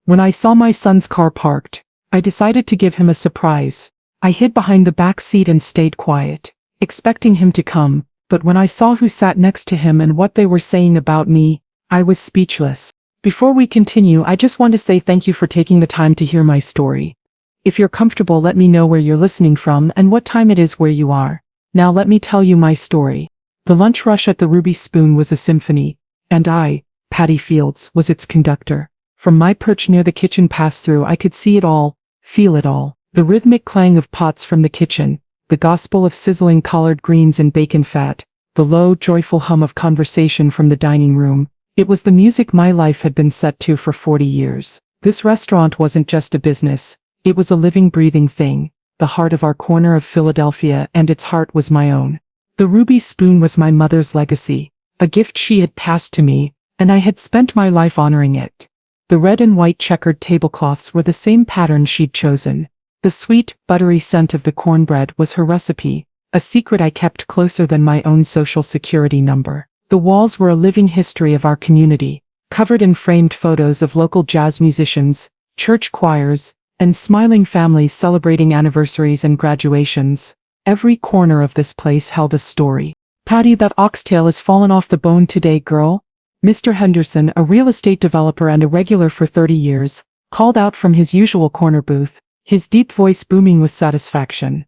When I saw my son's car parked, I decided to give him a surprise. I hid behind the back seat and stayed quiet, expecting him to come, but when I saw who sat next to him and what they were saying about me, I was speechless. Before we continue, I just want to say thank you for taking the time to hear my story. If you're comfortable, let me know where you're listening from and what time it is where you are. Now let me tell you my story. The lunch rush at the Ruby Spoon was a symphony, and I, Patty Fields, was its conductor. From my perch near the kitchen pass-through, I could see it all, feel it all. The rhythmic clang of pots from the kitchen, the gospel of sizzling collard greens and bacon fat, the low, joyful hum of conversation from the dining room. It was the music my life had been set to for 40 years. This restaurant wasn't just a business. It was a living, breathing thing, the heart of our corner of Philadelphia, and its heart was my own. The Ruby Spoon was my mother's legacy, a gift she had passed to me, and I had spent my life honoring it. The red and white checkered tablecloths were the same pattern she'd chosen. The sweet, buttery scent of the cornbread was her recipe, a secret I kept closer than my own social security number. The walls were a living history of our community, covered in framed photos of local jazz musicians, church choirs, and smiling families celebrating anniversaries and graduations. Every corner of this place held a story. "Patty, that oxtail has fallen off the bone today, girl." Mr. Henderson, a real estate developer and a regular for 30 years, called out from his usual corner booth, his deep voice booming with satisfaction.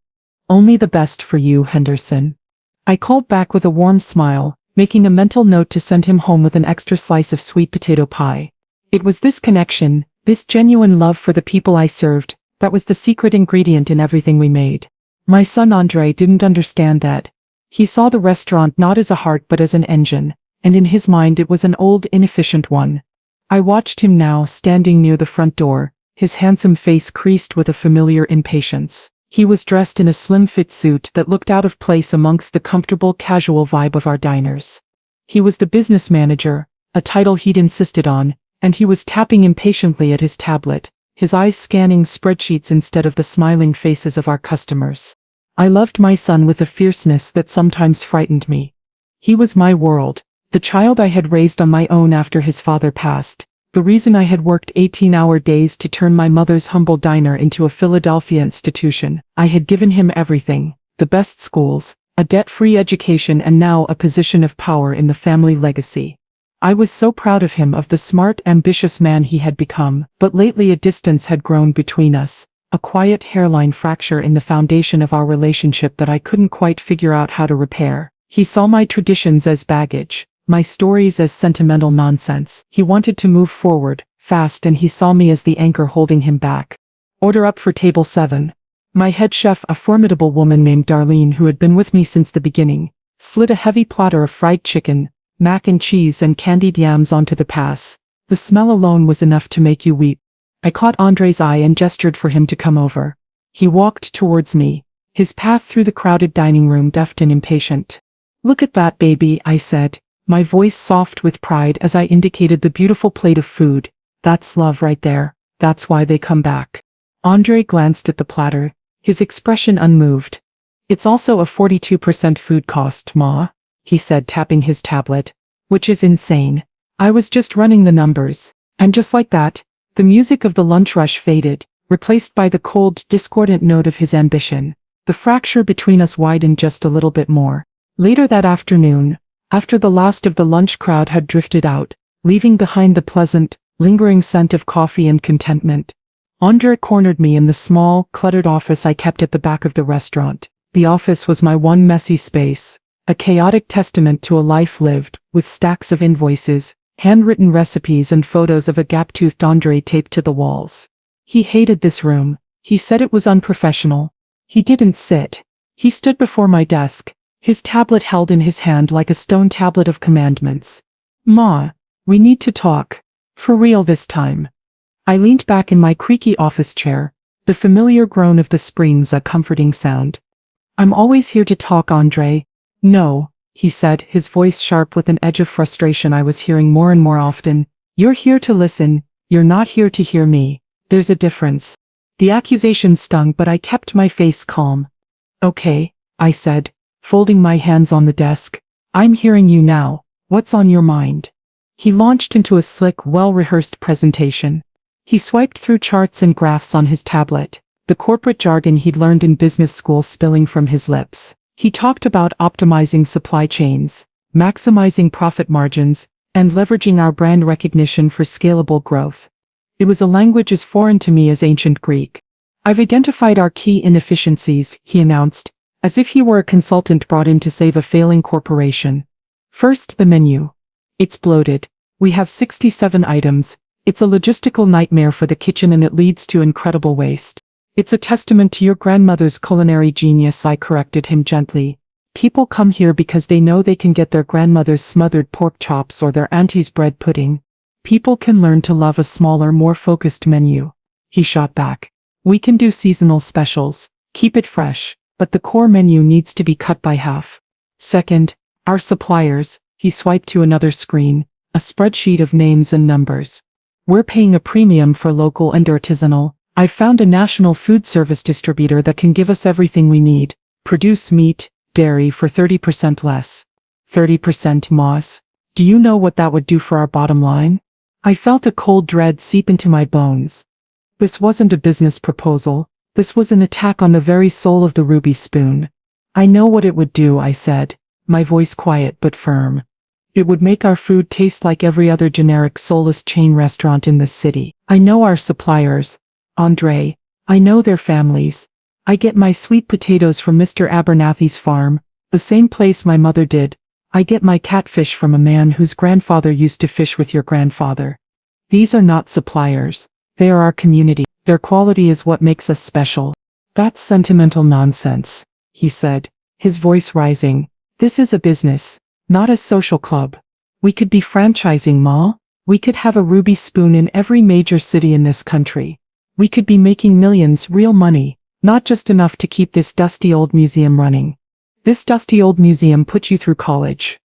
"Only the best for you, Henderson." I called back with a warm smile, making a mental note to send him home with an extra slice of sweet potato pie. It was this connection, this genuine love for the people I served, that was the secret ingredient in everything we made. My son Andre didn't understand that. He saw the restaurant not as a heart but as an engine, and in his mind it was an old, inefficient one. I watched him now, standing near the front door, his handsome face creased with a familiar impatience. He was dressed in a slim-fit suit that looked out of place amongst the comfortable, casual vibe of our diners. He was the business manager, a title he'd insisted on, and he was tapping impatiently at his tablet, his eyes scanning spreadsheets instead of the smiling faces of our customers. I loved my son with a fierceness that sometimes frightened me. He was my world, the child I had raised on my own after his father passed, the reason I had worked 18-hour days to turn my mother's humble diner into a Philadelphia institution. I had given him everything, the best schools, a debt-free education, and now a position of power in the family legacy. I was so proud of him, of the smart, ambitious man he had become, but lately a distance had grown between us, a quiet hairline fracture in the foundation of our relationship that I couldn't quite figure out how to repair. He saw my traditions as baggage, my stories as sentimental nonsense. He wanted to move forward, fast, and he saw me as the anchor holding him back. "Order up for table 7. My head chef, a formidable woman named Darlene who had been with me since the beginning, slid a heavy platter of fried chicken, mac and cheese and candied yams onto the pass. The smell alone was enough to make you weep. I caught Andre's eye and gestured for him to come over. He walked towards me, his path through the crowded dining room deft and impatient. "Look at that baby," I said, my voice soft with pride as I indicated the beautiful plate of food. "That's love right there. That's why they come back." Andre glanced at the platter, his expression unmoved. "It's also a 42% food cost, Ma," he said, tapping his tablet. "Which is insane. I was just running the numbers." And just like that, the music of the lunch rush faded, replaced by the cold, discordant note of his ambition. The fracture between us widened just a little bit more. Later that afternoon, after the last of the lunch crowd had drifted out, leaving behind the pleasant, lingering scent of coffee and contentment, Andre cornered me in the small, cluttered office I kept at the back of the restaurant. The office was my one messy space, a chaotic testament to a life lived, with stacks of invoices, handwritten recipes and photos of a gap-toothed Andre taped to the walls. He hated this room. He said it was unprofessional. He didn't sit. He stood before my desk, his tablet held in his hand like a stone tablet of commandments. "Ma, we need to talk. For real this time." I leaned back in my creaky office chair, the familiar groan of the springs a comforting sound. "I'm always here to talk, Andre." "No," he said, his voice sharp with an edge of frustration I was hearing more and more often. "You're here to listen. You're not here to hear me. There's a difference." The accusation stung, but I kept my face calm. "Okay," I said, folding my hands on the desk. "I'm hearing you now. What's on your mind?" He launched into a slick, well-rehearsed presentation. He swiped through charts and graphs on his tablet, the corporate jargon he'd learned in business school spilling from his lips. He talked about optimizing supply chains, maximizing profit margins, and leveraging our brand recognition for scalable growth. It was a language as foreign to me as ancient Greek. I've identified our key inefficiencies, he announced, as if he were a consultant brought in to save a failing corporation. First, the menu. It's bloated. We have 67 items. It's a logistical nightmare for the kitchen and it leads to incredible waste. It's a testament to your grandmother's culinary genius, I corrected him gently. People come here because they know they can get their grandmother's smothered pork chops or their auntie's bread pudding. People can learn to love a smaller, more focused menu. He shot back. We can do seasonal specials, keep it fresh, but the core menu needs to be cut by half. Second, our suppliers. He swiped to another screen, a spreadsheet of names and numbers. We're paying a premium for local and artisanal. I've found a national food service distributor that can give us everything we need. Produce meat, dairy for 30% less. 30% moss. Do you know what that would do for our bottom line? I felt a cold dread seep into my bones. This wasn't a business proposal. This was an attack on the very soul of the Ruby Spoon. I know what it would do, I said, my voice quiet but firm. It would make our food taste like every other generic soulless chain restaurant in this city. I know our suppliers. Andre. I know their families. I get my sweet potatoes from Mr. Abernathy's farm, the same place my mother did. I get my catfish from a man whose grandfather used to fish with your grandfather. These are not suppliers. They are our community. Their quality is what makes us special. That's sentimental nonsense, he said, his voice rising. This is a business, not a social club. We could be franchising, Ma. We could have a Ruby Spoon in every major city in this country. We could be making millions, real money, not just enough to keep this dusty old museum running. This dusty old museum put you through college,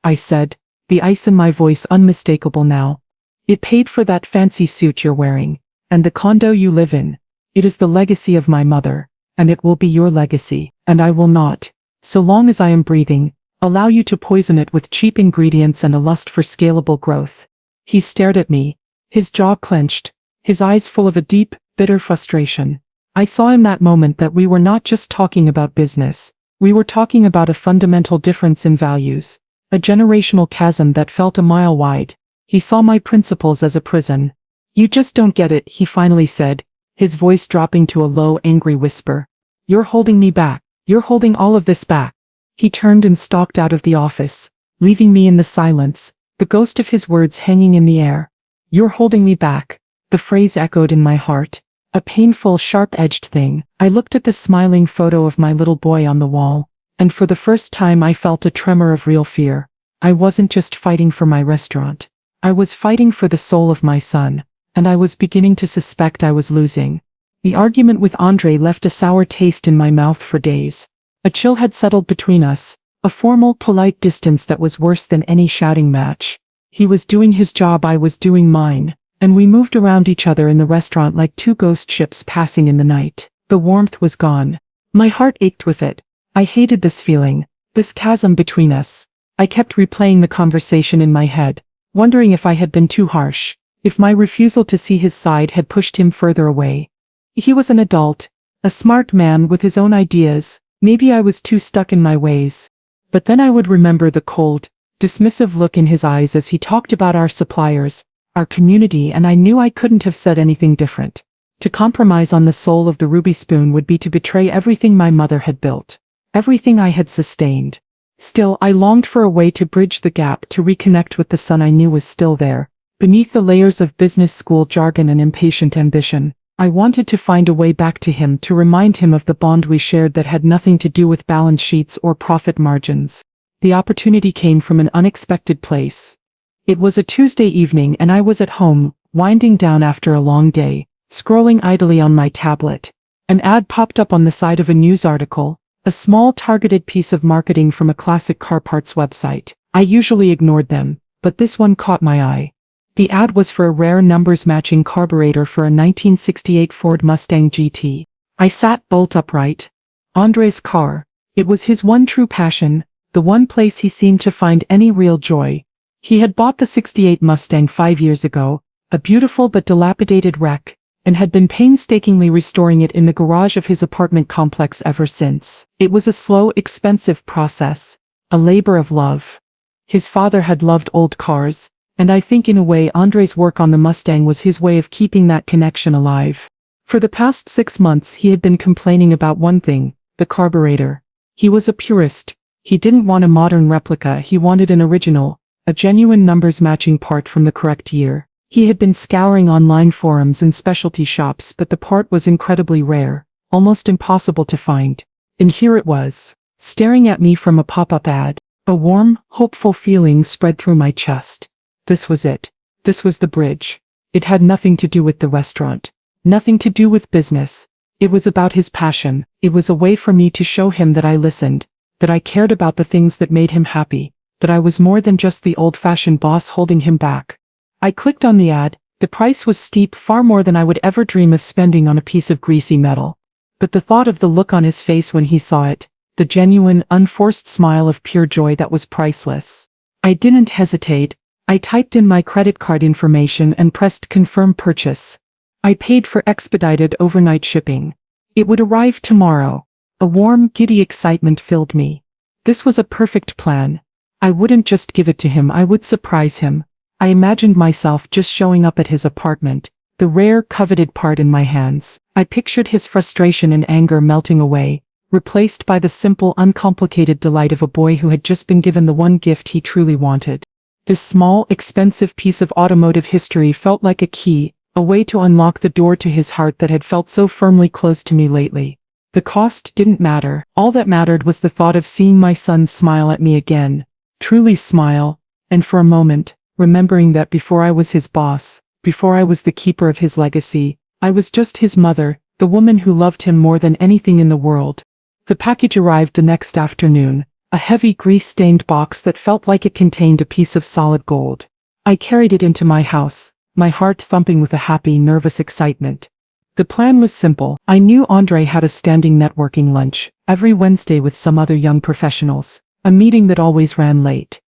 I said, the ice in my voice unmistakable now. It paid for that fancy suit you're wearing, and the condo you live in. It is the legacy of my mother, and it will be your legacy, and I will not, so long as I am breathing, allow you to poison it with cheap ingredients and a lust for scalable growth. He stared at me, his jaw clenched, his eyes full of a deep, bitter frustration. I saw in that moment that we were not just talking about business. We were talking about a fundamental difference in values, a generational chasm that felt a mile wide. He saw my principles as a prison. You just don't get it, he finally said, his voice dropping to a low, angry whisper. You're holding me back. You're holding all of this back. He turned and stalked out of the office, leaving me in the silence, the ghost of his words hanging in the air. You're holding me back. The phrase echoed in my heart. A painful, sharp-edged thing. I looked at the smiling photo of my little boy on the wall, and for the first time I felt a tremor of real fear. I wasn't just fighting for my restaurant. I was fighting for the soul of my son, and I was beginning to suspect I was losing. The argument with Andre left a sour taste in my mouth for days. A chill had settled between us, a formal, polite distance that was worse than any shouting match. He was doing his job, I was doing mine, and we moved around each other in the restaurant like two ghost ships passing in the night. The warmth was gone. My heart ached with it. I hated this feeling, this chasm between us. I kept replaying the conversation in my head, wondering if I had been too harsh, if my refusal to see his side had pushed him further away. He was an adult, a smart man with his own ideas. Maybe I was too stuck in my ways. But then I would remember the cold, dismissive look in his eyes as he talked about our suppliers, our community, and I knew I couldn't have said anything different. To compromise on the soul of the Ruby Spoon would be to betray everything my mother had built, everything I had sustained. Still, I longed for a way to bridge the gap, to reconnect with the son I knew was still there, beneath the layers of business school jargon and impatient ambition. I wanted to find a way back to him, to remind him of the bond we shared that had nothing to do with balance sheets or profit margins. The opportunity came from an unexpected place. It was a Tuesday evening and I was at home, winding down after a long day, scrolling idly on my tablet. An ad popped up on the side of a news article, a small targeted piece of marketing from a classic car parts website. I usually ignored them, but this one caught my eye. The ad was for a rare numbers-matching carburetor for a 1968 Ford Mustang GT. I sat bolt upright. Andre's car. It was his one true passion, the one place he seemed to find any real joy. He had bought the '68 Mustang 5 years ago, a beautiful but dilapidated wreck, and had been painstakingly restoring it in the garage of his apartment complex ever since. It was a slow, expensive process, a labor of love. His father had loved old cars, and I think in a way Andre's work on the Mustang was his way of keeping that connection alive. For the past 6 months he had been complaining about one thing, the carburetor. He was a purist. He didn't want a modern replica, he wanted an original, a genuine numbers-matching part from the correct year. He had been scouring online forums and specialty shops, but the part was incredibly rare, almost impossible to find. And here it was, staring at me from a pop-up ad. A warm, hopeful feeling spread through my chest. This was it. This was the bridge. It had nothing to do with the restaurant. Nothing to do with business. It was about his passion. It was a way for me to show him that I listened, that I cared about the things that made him happy, that I was more than just the old-fashioned boss holding him back. I clicked on the ad. The price was steep, far more than I would ever dream of spending on a piece of greasy metal. But the thought of the look on his face when he saw it, the genuine, unforced smile of pure joy that was priceless. I didn't hesitate. I typed in my credit card information and pressed confirm purchase. I paid for expedited overnight shipping. It would arrive tomorrow. A warm, giddy excitement filled me. This was a perfect plan. I wouldn't just give it to him, I would surprise him. I imagined myself just showing up at his apartment, the rare, coveted part in my hands. I pictured his frustration and anger melting away, replaced by the simple, uncomplicated delight of a boy who had just been given the one gift he truly wanted. This small, expensive piece of automotive history felt like a key, a way to unlock the door to his heart that had felt so firmly close to me lately. The cost didn't matter. All that mattered was the thought of seeing my son smile at me again, truly smile, and for a moment, remembering that before I was his boss, before I was the keeper of his legacy, I was just his mother, the woman who loved him more than anything in the world. The package arrived the next afternoon, a heavy grease-stained box that felt like it contained a piece of solid gold. I carried it into my house, my heart thumping with a happy, nervous excitement. The plan was simple. I knew Andre had a standing networking lunch every Wednesday with some other young professionals, a meeting that always ran late.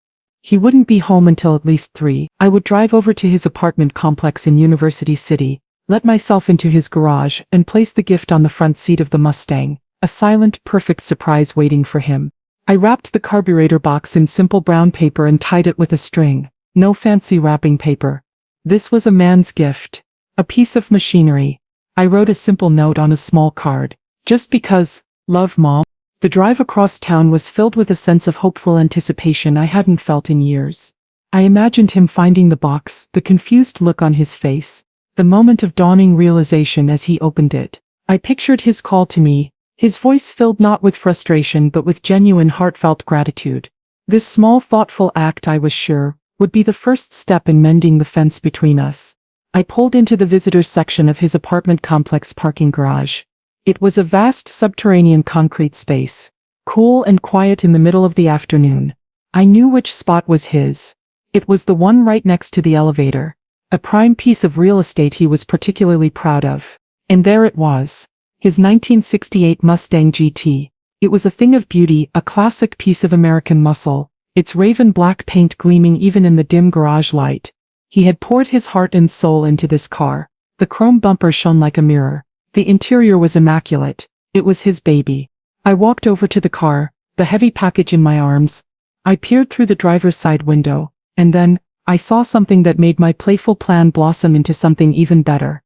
He wouldn't be home until at least 3. I would drive over to his apartment complex in University City, let myself into his garage, and place the gift on the front seat of the Mustang. A silent, perfect surprise waiting for him. I wrapped the carburetor box in simple brown paper and tied it with a string. No fancy wrapping paper. This was a man's gift. A piece of machinery. I wrote a simple note on a small card. Just because, love, Mom. The drive across town was filled with a sense of hopeful anticipation I hadn't felt in years. I imagined him finding the box, the confused look on his face, the moment of dawning realization as he opened it. I pictured his call to me, his voice filled not with frustration but with genuine heartfelt gratitude. This small thoughtful act, I was sure, would be the first step in mending the fence between us. I pulled into the visitors section of his apartment complex parking garage. It was a vast subterranean concrete space, cool and quiet in the middle of the afternoon. I knew which spot was his. It was the one right next to the elevator, a prime piece of real estate he was particularly proud of. And there it was. His 1968 Mustang GT. It was a thing of beauty, a classic piece of American muscle, its raven black paint gleaming even in the dim garage light. He had poured his heart and soul into this car. The chrome bumper shone like a mirror. The interior was immaculate. It was his baby. I walked over to the car, the heavy package in my arms. I peered through the driver's side window, and then, I saw something that made my playful plan blossom into something even better.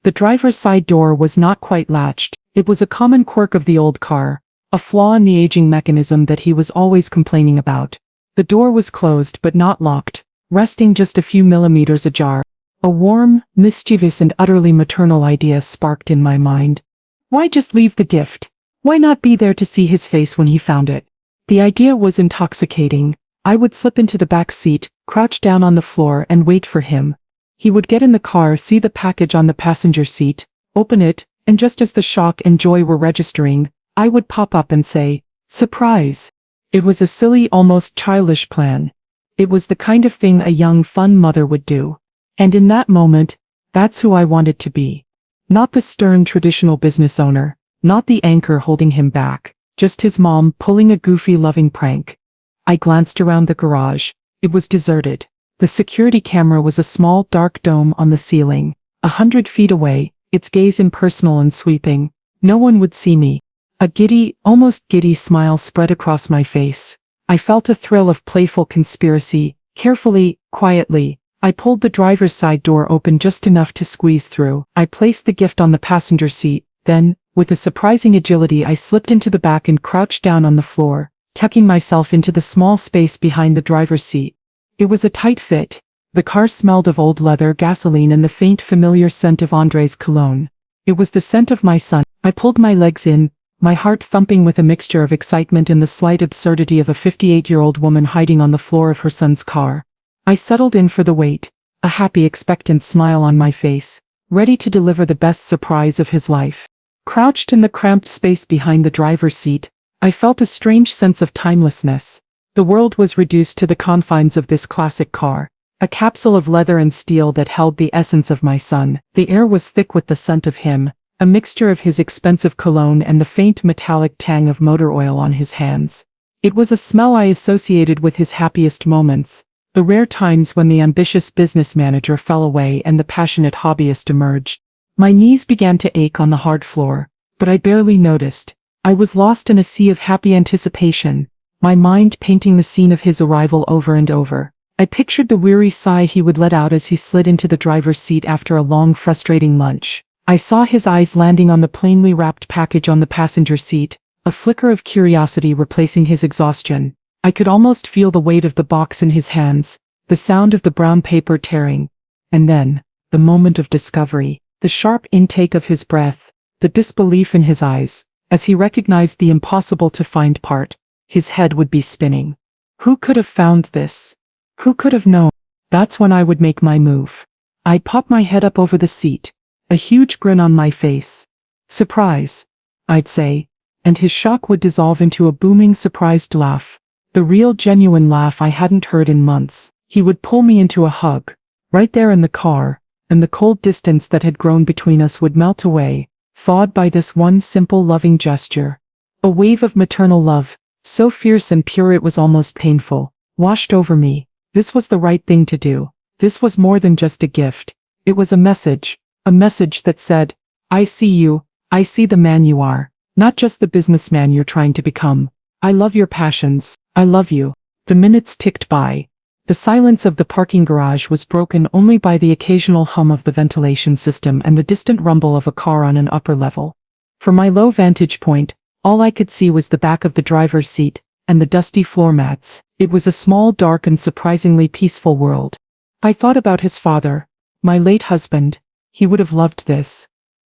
The driver's side door was not quite latched. It was a common quirk of the old car, a flaw in the aging mechanism that he was always complaining about. The door was closed but not locked, resting just a few millimeters ajar. A warm, mischievous and utterly maternal idea sparked in my mind. Why just leave the gift? Why not be there to see his face when he found it? The idea was intoxicating. I would slip into the back seat, crouch down on the floor and wait for him. He would get in the car, see the package on the passenger seat, open it, and just as the shock and joy were registering, I would pop up and say, "Surprise!" It was a silly, almost childish plan. It was the kind of thing a young, fun mother would do. And in that moment, that's who I wanted to be. Not the stern traditional business owner, not the anchor holding him back, just his mom pulling a goofy, loving prank. I glanced around the garage. It was deserted. The security camera was a small dark dome on the ceiling. 100 feet away, its gaze impersonal and sweeping. No one would see me. A giddy, almost giddy smile spread across my face. I felt a thrill of playful conspiracy. Carefully, quietly, I pulled the driver's side door open just enough to squeeze through. I placed the gift on the passenger seat. Then, with a surprising agility, I slipped into the back and crouched down on the floor, tucking myself into the small space behind the driver's seat. It was a tight fit. The car smelled of old leather, gasoline, and the faint familiar scent of Andre's cologne. It was the scent of my son. I pulled my legs in, my heart thumping with a mixture of excitement and the slight absurdity of a 58-year-old woman hiding on the floor of her son's car. I settled in for the wait, a happy, expectant smile on my face, ready to deliver the best surprise of his life. Crouched in the cramped space behind the driver's seat, I felt a strange sense of timelessness. The world was reduced to the confines of this classic car, a capsule of leather and steel that held the essence of my son. The air was thick with the scent of him, a mixture of his expensive cologne and the faint metallic tang of motor oil on his hands. It was a smell I associated with his happiest moments, the rare times when the ambitious business manager fell away and the passionate hobbyist emerged. My knees began to ache on the hard floor, but I barely noticed. I was lost in a sea of happy anticipation, my mind painting the scene of his arrival over and over. I pictured the weary sigh he would let out as he slid into the driver's seat after a long, frustrating lunch. I saw his eyes landing on the plainly wrapped package on the passenger seat, a flicker of curiosity replacing his exhaustion. I could almost feel the weight of the box in his hands, the sound of the brown paper tearing. And then, the moment of discovery, the sharp intake of his breath, the disbelief in his eyes, as he recognized the impossible-to-find part. His head would be spinning. Who could have found this? Who could have known? That's when I would make my move. I'd pop my head up over the seat, a huge grin on my face. Surprise, I'd say, and his shock would dissolve into a booming surprised laugh, the real genuine laugh I hadn't heard in months. He would pull me into a hug, right there in the car, and the cold distance that had grown between us would melt away, thawed by this one simple loving gesture. A wave of maternal love, so fierce and pure it was almost painful, washed over me. This was the right thing to do. This was more than just a gift. It was a message that said, I see you, I see the man you are, not just the businessman you're trying to become. I love your passions, I love you. The minutes ticked by. The silence of the parking garage was broken only by the occasional hum of the ventilation system and the distant rumble of a car on an upper level. From my low vantage point, all I could see was the back of the driver's seat and the dusty floor mats. It was a small, dark, and surprisingly peaceful world. I thought about his father, my late husband. He would have loved this.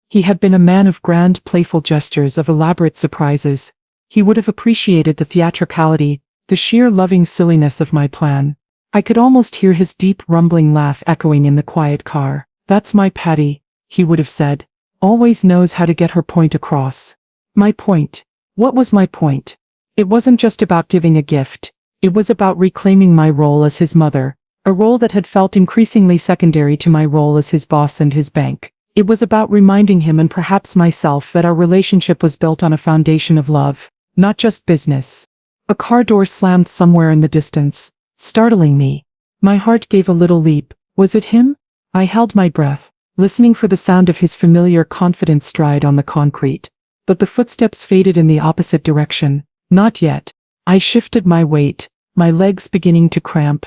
He had been a man of grand, playful gestures, of elaborate surprises. He would have appreciated the theatricality, the sheer loving silliness of my plan. I could almost hear his deep, rumbling laugh echoing in the quiet car. That's my Patty, he would have said. Always knows how to get her point across. My point. What was my point? It wasn't just about giving a gift. It was about reclaiming my role as his mother, a role that had felt increasingly secondary to my role as his boss and his bank. It was about reminding him and perhaps myself that our relationship was built on a foundation of love, not just business. A car door slammed somewhere in the distance, startling me. My heart gave a little leap. Was it him? I held my breath, listening for the sound of his familiar, confident stride on the concrete. But the footsteps faded in the opposite direction. Not yet. I shifted my weight, my legs beginning to cramp.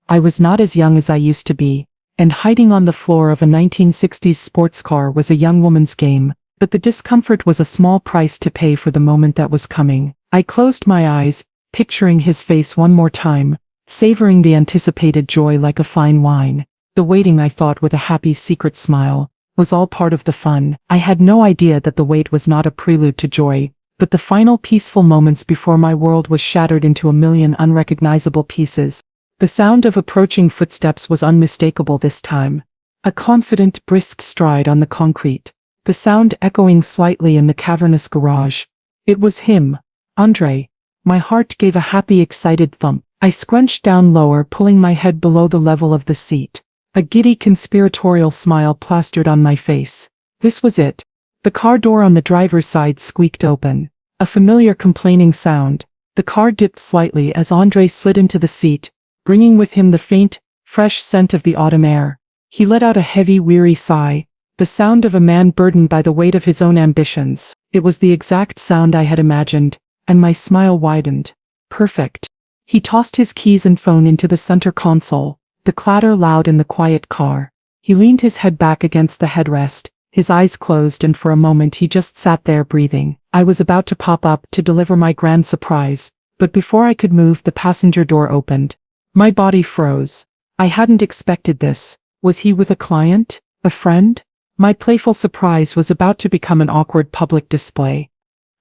I was not as young as I used to be, and hiding on the floor of a 1960s sports car was a young woman's game, but the discomfort was a small price to pay for the moment that was coming. I closed my eyes, picturing his face one more time, savoring the anticipated joy like a fine wine. The waiting, I thought with a happy secret smile, was all part of the fun. I had no idea that the wait was not a prelude to joy, but the final peaceful moments before my world was shattered into a million unrecognizable pieces. The sound of approaching footsteps was unmistakable this time. A confident, brisk stride on the concrete, the sound echoing slightly in the cavernous garage. It was him, Andre. My heart gave a happy, excited thump. I scrunched down lower, pulling my head below the level of the seat. A giddy, conspiratorial smile plastered on my face. This was it. The car door on the driver's side squeaked open. A familiar complaining sound. The car dipped slightly as Andre slid into the seat, bringing with him the faint, fresh scent of the autumn air. He let out a heavy, weary sigh, the sound of a man burdened by the weight of his own ambitions. It was the exact sound I had imagined, and my smile widened. Perfect. He tossed his keys and phone into the center console, the clatter loud in the quiet car. He leaned his head back against the headrest, his eyes closed, and for a moment he just sat there breathing. I was about to pop up to deliver my grand surprise, but before I could move, the passenger door opened. My body froze. I hadn't expected this. Was he with a client? A friend? My playful surprise was about to become an awkward public display.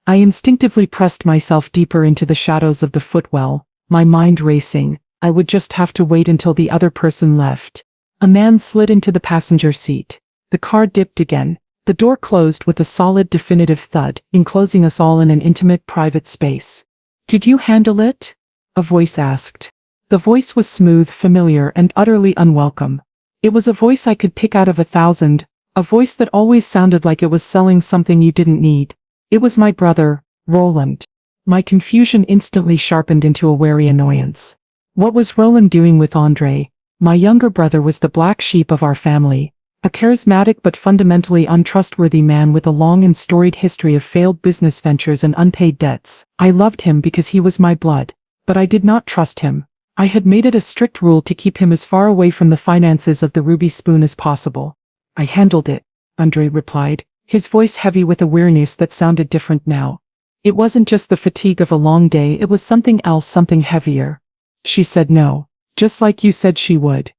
I instinctively pressed myself deeper into the shadows of the footwell, my mind racing. I would just have to wait until the other person left. A man slid into the passenger seat. The car dipped again. The door closed with a solid, definitive thud, enclosing us all in an intimate, private space. "Did you handle it?" a voice asked. The voice was smooth, familiar, and utterly unwelcome. It was a voice I could pick out of 1,000, a voice that always sounded like it was selling something you didn't need. It was my brother, Roland. My confusion instantly sharpened into a wary annoyance. What was Roland doing with Andre? My younger brother was the black sheep of our family, a charismatic but fundamentally untrustworthy man with a long and storied history of failed business ventures and unpaid debts. I loved him because he was my blood, but I did not trust him. I had made it a strict rule to keep him as far away from the finances of the Ruby Spoon as possible. "I handled it," Andre replied, his voice heavy with a weariness that sounded different now. It wasn't just the fatigue of a long day, it was something else, something heavier. "She said no, just like you said she would."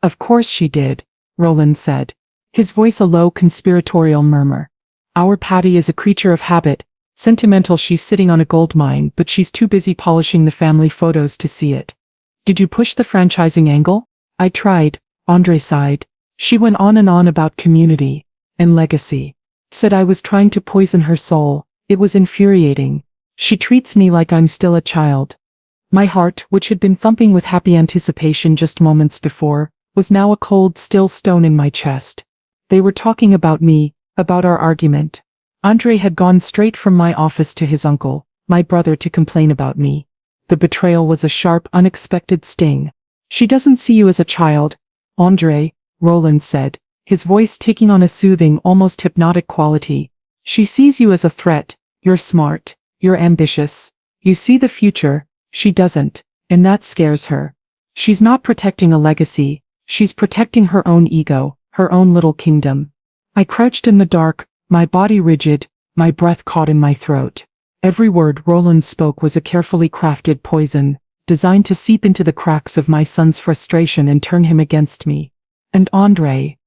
"Of course she did," Roland said, his voice a low conspiratorial murmur. "Our Patty is a creature of habit, sentimental. She's sitting on a gold mine, but she's too busy polishing the family photos to see it." "Did you push the franchising angle?" "I tried," Andre sighed. "She went on and on about community and legacy. Said I was trying to poison her soul. It was infuriating. She treats me like I'm still a child." My heart, which had been thumping with happy anticipation just moments before, was now a cold, still stone in my chest. They were talking about me, about our argument. Andre had gone straight from my office to his uncle, my brother, to complain about me. The betrayal was a sharp, unexpected sting. "She doesn't see you as a child, Andre," Roland said, his voice taking on a soothing, almost hypnotic quality. "She sees you as a threat. You're smart, you're ambitious, you see the future. She doesn't, and that scares her. She's not protecting a legacy, she's protecting her own ego, her own little kingdom." I crouched in the dark, my body rigid, my breath caught in my throat. Every word Roland spoke was a carefully crafted poison, designed to seep into the cracks of my son's frustration and turn him against me. And Andre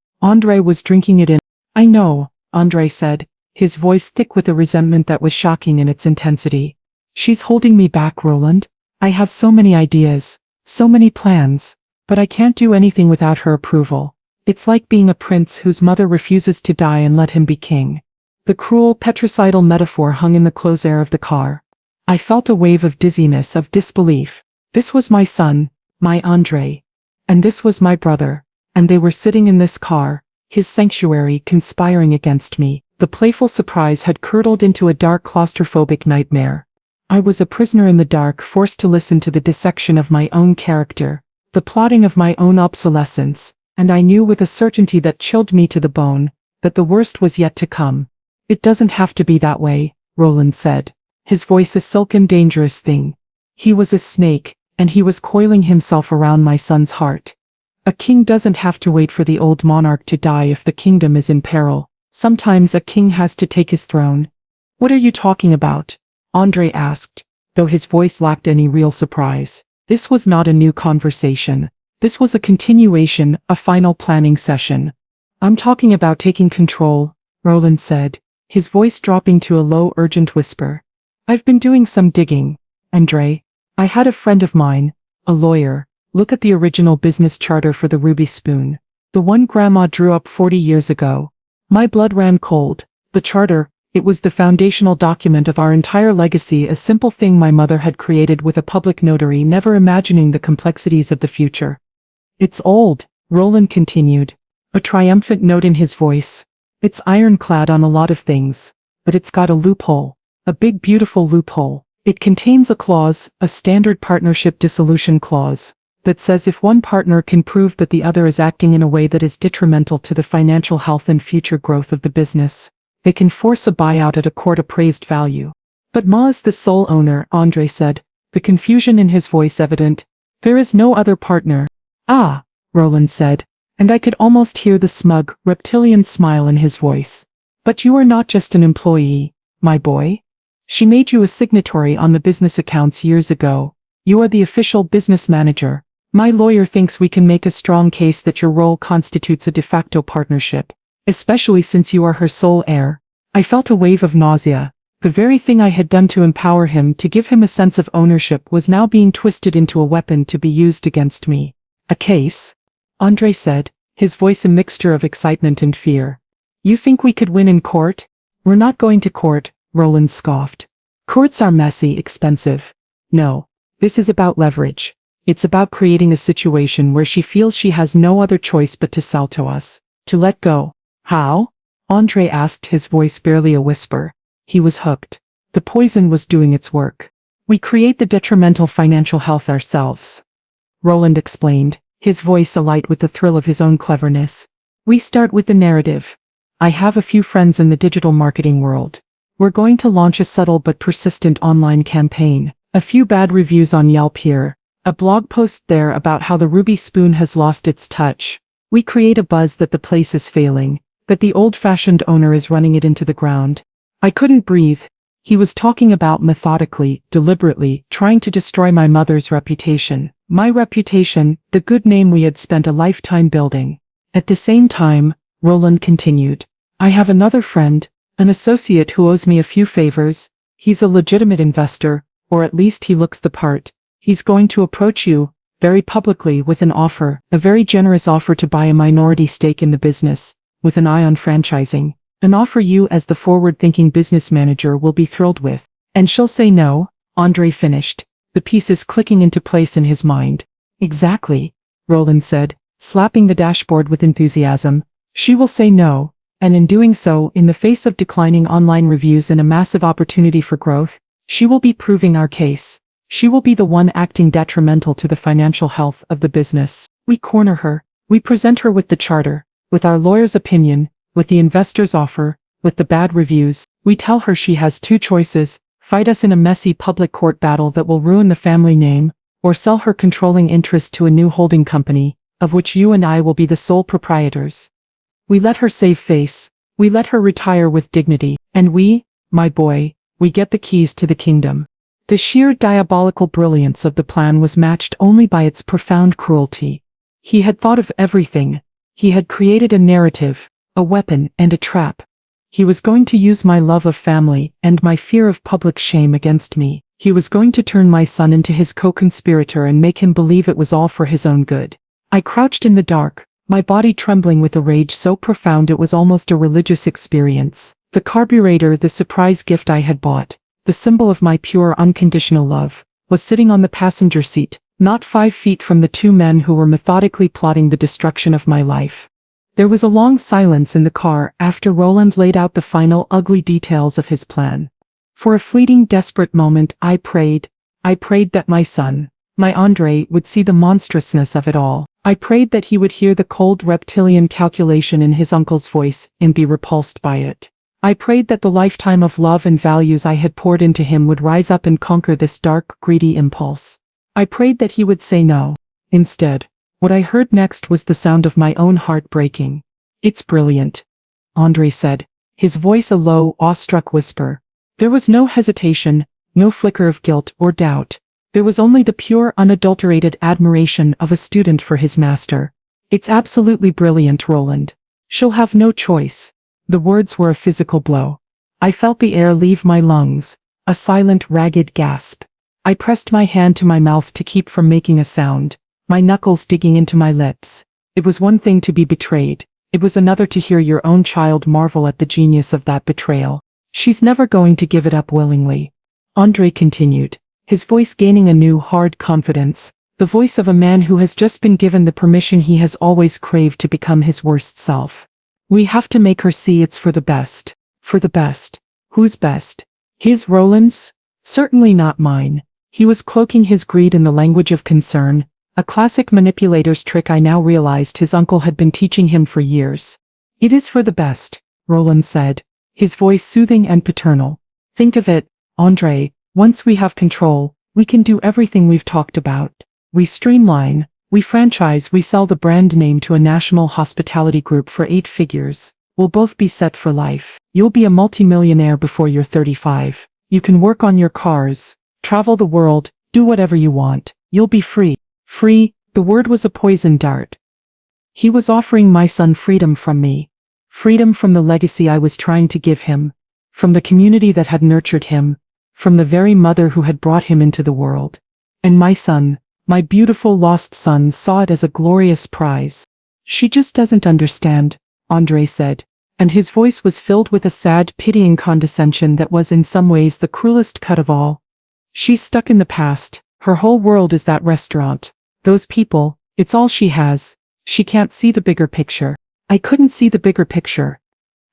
was drinking it in. "I know," Andre said, his voice thick with a resentment that was shocking in its intensity. "She's holding me back, Roland. I have so many ideas, so many plans, but I can't do anything without her approval. It's like being a prince whose mother refuses to die and let him be king." The cruel, patricidal metaphor hung in the close air of the car. I felt a wave of dizziness, of disbelief. This was my son, my Andre. And this was my brother. And they were sitting in this car, his sanctuary, conspiring against me. The playful surprise had curdled into a dark, claustrophobic nightmare. I was a prisoner in the dark, forced to listen to the dissection of my own character, the plotting of my own obsolescence, and I knew with a certainty that chilled me to the bone, that the worst was yet to come. "It doesn't have to be that way," Roland said, his voice a silken, dangerous thing. He was a snake, and he was coiling himself around my son's heart. "A king doesn't have to wait for the old monarch to die if the kingdom is in peril. Sometimes a king has to take his throne." "What are you talking about?" Andre asked, though his voice lacked any real surprise. This was not a new conversation. This was a continuation, a final planning session. "I'm talking about taking control," Roland said, his voice dropping to a low, urgent whisper. "I've been doing some digging, Andre. I had a friend of mine, a lawyer, look at the original business charter for the Ruby Spoon. The one Grandma drew up 40 years ago. My blood ran cold. The charter, it was the foundational document of our entire legacy, a simple thing my mother had created with a public notary, never imagining the complexities of the future. It's old," Roland continued, a triumphant note in his voice. "It's ironclad on a lot of things, but it's got a loophole, a big beautiful loophole. It contains a clause, a standard partnership dissolution clause, that says if one partner can prove that the other is acting in a way that is detrimental to the financial health and future growth of the business, they can force a buyout at a court-appraised value. But Ma is the sole owner, Andre said, the confusion in his voice evident. There is no other partner. Ah, Roland said, and I could almost hear the smug, reptilian smile in his voice. But you are not just an employee, my boy. She made you a signatory on the business accounts years ago. You are the official business manager. My lawyer thinks we can make a strong case that your role constitutes a de facto partnership, especially since you are her sole heir. I felt a wave of nausea. The very thing I had done to empower him, to give him a sense of ownership, was now being twisted into a weapon to be used against me. A case? Andre said, his voice a mixture of excitement and fear. You think we could win in court? We're not going to court, Roland scoffed. Courts are messy, expensive. No, this is about leverage. It's about creating a situation where she feels she has no other choice but to sell to us, to let go. How? Andre asked, his voice barely a whisper. He was hooked. The poison was doing its work. We create the detrimental financial health ourselves. Roland explained, his voice alight with the thrill of his own cleverness. We start with the narrative. I have a few friends in the digital marketing world. We're going to launch a subtle but persistent online campaign. A few bad reviews on Yelp here. A blog post there about how the Ruby spoon has lost its touch. We create a buzz that the place is failing, that the old-fashioned owner is running it into the ground. I couldn't breathe. He was talking about methodically, deliberately, trying to destroy my mother's reputation. My reputation, the good name we had spent a lifetime building. At the same time, Roland continued, I have another friend, an associate who owes me a few favors. He's a legitimate investor, or at least he looks the part. He's going to approach you, very publicly, with an offer, a very generous offer to buy a minority stake in the business, with an eye on franchising. An offer you as the forward-thinking business manager will be thrilled with. And she'll say no, Andre finished, the pieces clicking into place in his mind. Exactly, Roland said, slapping the dashboard with enthusiasm. She will say no, and in doing so, in the face of declining online reviews and a massive opportunity for growth, she will be proving our case. She will be the one acting detrimental to the financial health of the business. We corner her. We present her with the charter, with our lawyer's opinion, with the investor's offer, with the bad reviews. We tell her she has two choices: fight us in a messy public court battle that will ruin the family name, or sell her controlling interest to a new holding company, of which you and I will be the sole proprietors. We let her save face. We let her retire with dignity. And we, my boy, we get the keys to the kingdom. The sheer diabolical brilliance of the plan was matched only by its profound cruelty. He had thought of everything. He had created a narrative, a weapon, and a trap. He was going to use my love of family and my fear of public shame against me. He was going to turn my son into his co-conspirator and make him believe it was all for his own good. I crouched in the dark, my body trembling with a rage so profound it was almost a religious experience. The carburetor, the surprise gift I had bought, the symbol of my pure unconditional love, was sitting on the passenger seat, not 5 feet from the two men who were methodically plotting the destruction of my life. There was a long silence in the car after Roland laid out the final ugly details of his plan. For a fleeting, desperate moment I prayed that my son, my Andre, would see the monstrousness of it all. I prayed that he would hear the cold reptilian calculation in his uncle's voice and be repulsed by it. I prayed that the lifetime of love and values I had poured into him would rise up and conquer this dark, greedy impulse. I prayed that he would say no. Instead, what I heard next was the sound of my own heart breaking. It's brilliant, Andre said, his voice a low, awestruck whisper. There was no hesitation, no flicker of guilt or doubt. There was only the pure, unadulterated admiration of a student for his master. It's absolutely brilliant, Roland. She'll have no choice. The words were a physical blow. I felt the air leave my lungs, a silent, ragged gasp. I pressed my hand to my mouth to keep from making a sound, my knuckles digging into my lips. It was one thing to be betrayed. It was another to hear your own child marvel at the genius of that betrayal. She's never going to give it up willingly. Andre continued, his voice gaining a new, hard confidence, the voice of a man who has just been given the permission he has always craved to become his worst self. We have to make her see it's for the best. For the best. Whose best? His, Roland's? Certainly not mine. He was cloaking his greed in the language of concern, A classic manipulator's trick I now realized his uncle had been teaching him for years. It is for the best, Roland said, his voice soothing and paternal. Think of it, Andre, once we have control, we can do everything we've talked about. We streamline, we franchise, we sell the brand name to a national hospitality group for 8 figures. We'll both be set for life. You'll be a multimillionaire before you're 35. You can work on your cars, travel the world, do whatever you want. You'll be free. Free, the word was a poison dart. He was offering my son freedom from me. Freedom from the legacy I was trying to give him. From the community that had nurtured him. From the very mother who had brought him into the world. And my son, my beautiful lost son, saw it as a glorious prize. She just doesn't understand, Andre said, and his voice was filled with a sad, pitying condescension that was in some ways the cruelest cut of all. She's stuck in the past. Her whole world is that restaurant. Those people, it's all she has. She can't see the bigger picture. I couldn't see the bigger picture.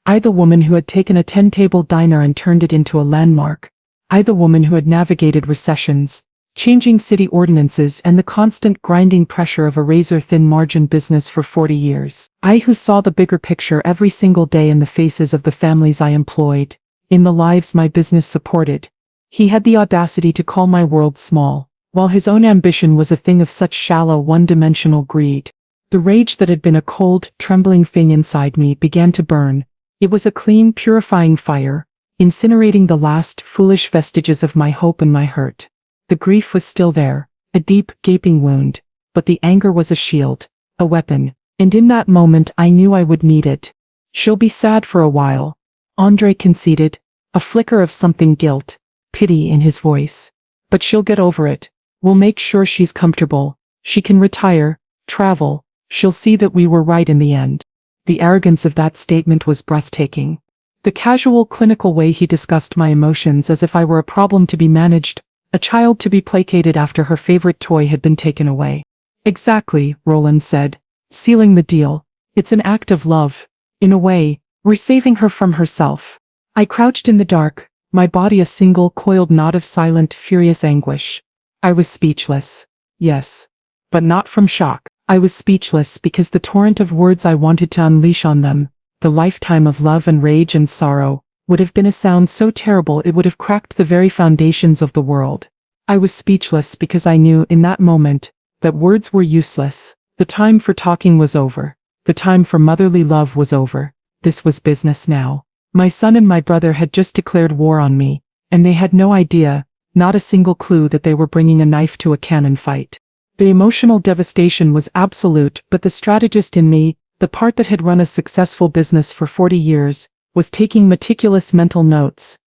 I, the woman who had taken a 10-table diner and turned it into a landmark. I, the woman who had navigated recessions, changing city ordinances and the constant grinding pressure of a razor-thin margin business for 40 years. I who saw the bigger picture every single day in the faces of the families I employed, in the lives my business supported. He had the audacity to call my world small, while his own ambition was a thing of such shallow, one-dimensional greed. The rage that had been a cold, trembling thing inside me began to burn. It was a clean, purifying fire, incinerating the last, foolish vestiges of my hope and my hurt. The grief was still there, a deep, gaping wound, but the anger was a shield, a weapon, and in that moment I knew I would need it. She'll be sad for a while, Andre conceded, a flicker of something guilt, pity in his voice. But she'll get over it. We'll make sure she's comfortable. She can retire, travel. She'll see that we were right in the end. The arrogance of that statement was breathtaking. The casual, clinical way he discussed my emotions as if I were a problem to be managed, a child to be placated after her favorite toy had been taken away. Exactly, Roland said, sealing the deal. It's an act of love. In a way, we're saving her from herself. I crouched in the dark, my body a single coiled knot of silent, furious anguish. I was speechless. Yes. But not from shock. I was speechless because the torrent of words I wanted to unleash on them, the lifetime of love and rage and sorrow, would have been a sound so terrible it would have cracked the very foundations of the world. I was speechless because I knew in that moment that words were useless. The time for talking was over. The time for motherly love was over. This was business now. My son and my brother had just declared war on me, and they had no idea, not a single clue that they were bringing a knife to a cannon fight. The emotional devastation was absolute, but the strategist in me, the part that had run a successful business for 40 years, was taking meticulous mental notes.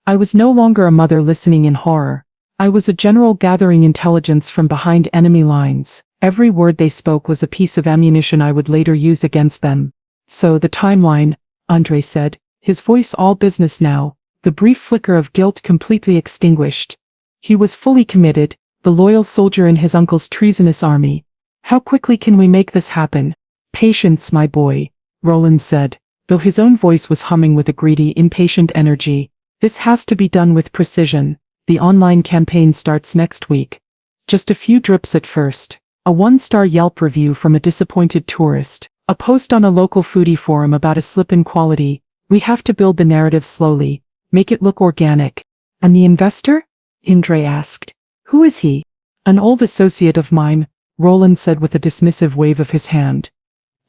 I was no longer a mother listening in horror. I was a general gathering intelligence from behind enemy lines. Every word they spoke was a piece of ammunition I would later use against them. So the timeline, Andre said, his voice all business now, the brief flicker of guilt completely extinguished. He was fully committed, the loyal soldier in his uncle's treasonous army. How quickly can we make this happen? Patience, my boy, Roland said, though his own voice was humming with a greedy, impatient energy. This has to be done with precision. The online campaign starts next week. Just a few drips at first. A 1-star Yelp review from a disappointed tourist. A post on a local foodie forum about a slip in quality. We have to build the narrative slowly. Make it look organic. And the investor? Andre asked. Who is he? An old associate of mine, Roland said with a dismissive wave of his hand.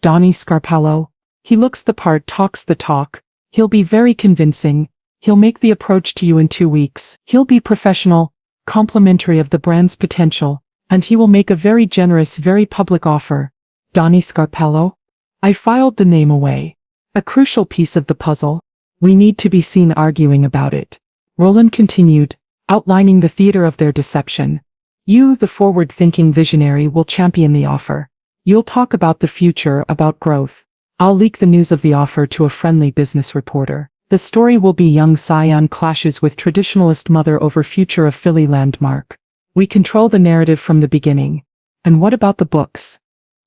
Donnie Scarpello. He looks the part, talks the talk. He'll be very convincing. He'll make the approach to you in 2 weeks. He'll be professional, complimentary of the brand's potential, and he will make a very generous, very public offer. Donnie Scarpello? I filed the name away. A crucial piece of the puzzle. We need to be seen arguing about it. Roland continued, outlining the theater of their deception. You, the forward-thinking visionary, will champion the offer. You'll talk about the future, about growth. I'll leak the news of the offer to a friendly business reporter. The story will be young scion clashes with traditionalist mother over future of Philly landmark. We control the narrative from the beginning. And what about the books?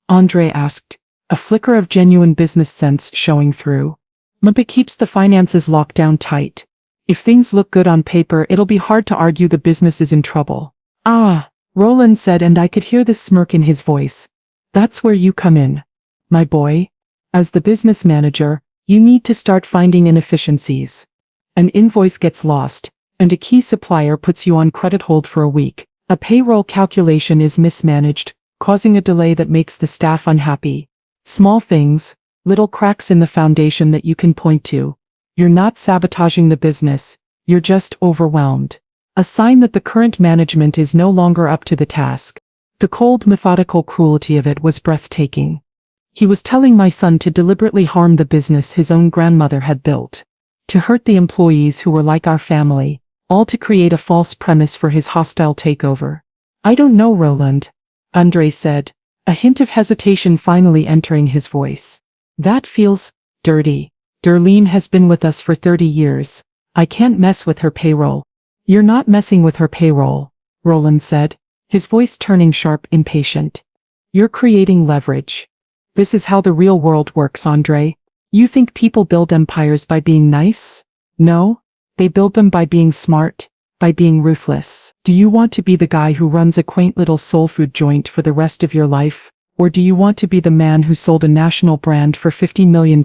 Andre asked, a flicker of genuine business sense showing through. Mumpa keeps the finances locked down tight. If things look good on paper, it'll be hard to argue the business is in trouble. Ah, Roland said, and I could hear the smirk in his voice. That's where you come in. My boy. As the business manager, you need to start finding inefficiencies. An invoice gets lost, and a key supplier puts you on credit hold for a week. A payroll calculation is mismanaged, causing a delay that makes the staff unhappy. Small things, little cracks in the foundation that you can point to. You're not sabotaging the business, you're just overwhelmed. A sign that the current management is no longer up to the task. The cold, methodical cruelty of it was breathtaking. He was telling my son to deliberately harm the business his own grandmother had built. To hurt the employees who were like our family, all to create a false premise for his hostile takeover. I don't know, Roland, Andre said, a hint of hesitation finally entering his voice. That feels dirty. Darlene has been with us for 30 years. I can't mess with her payroll. You're not messing with her payroll, Roland said, his voice turning sharp, impatient. You're creating leverage. This is how the real world works, Andre. You think people build empires by being nice? No, they build them by being smart, by being ruthless. Do you want to be the guy who runs a quaint little soul food joint for the rest of your life, or do you want to be the man who sold a national brand for $50 million?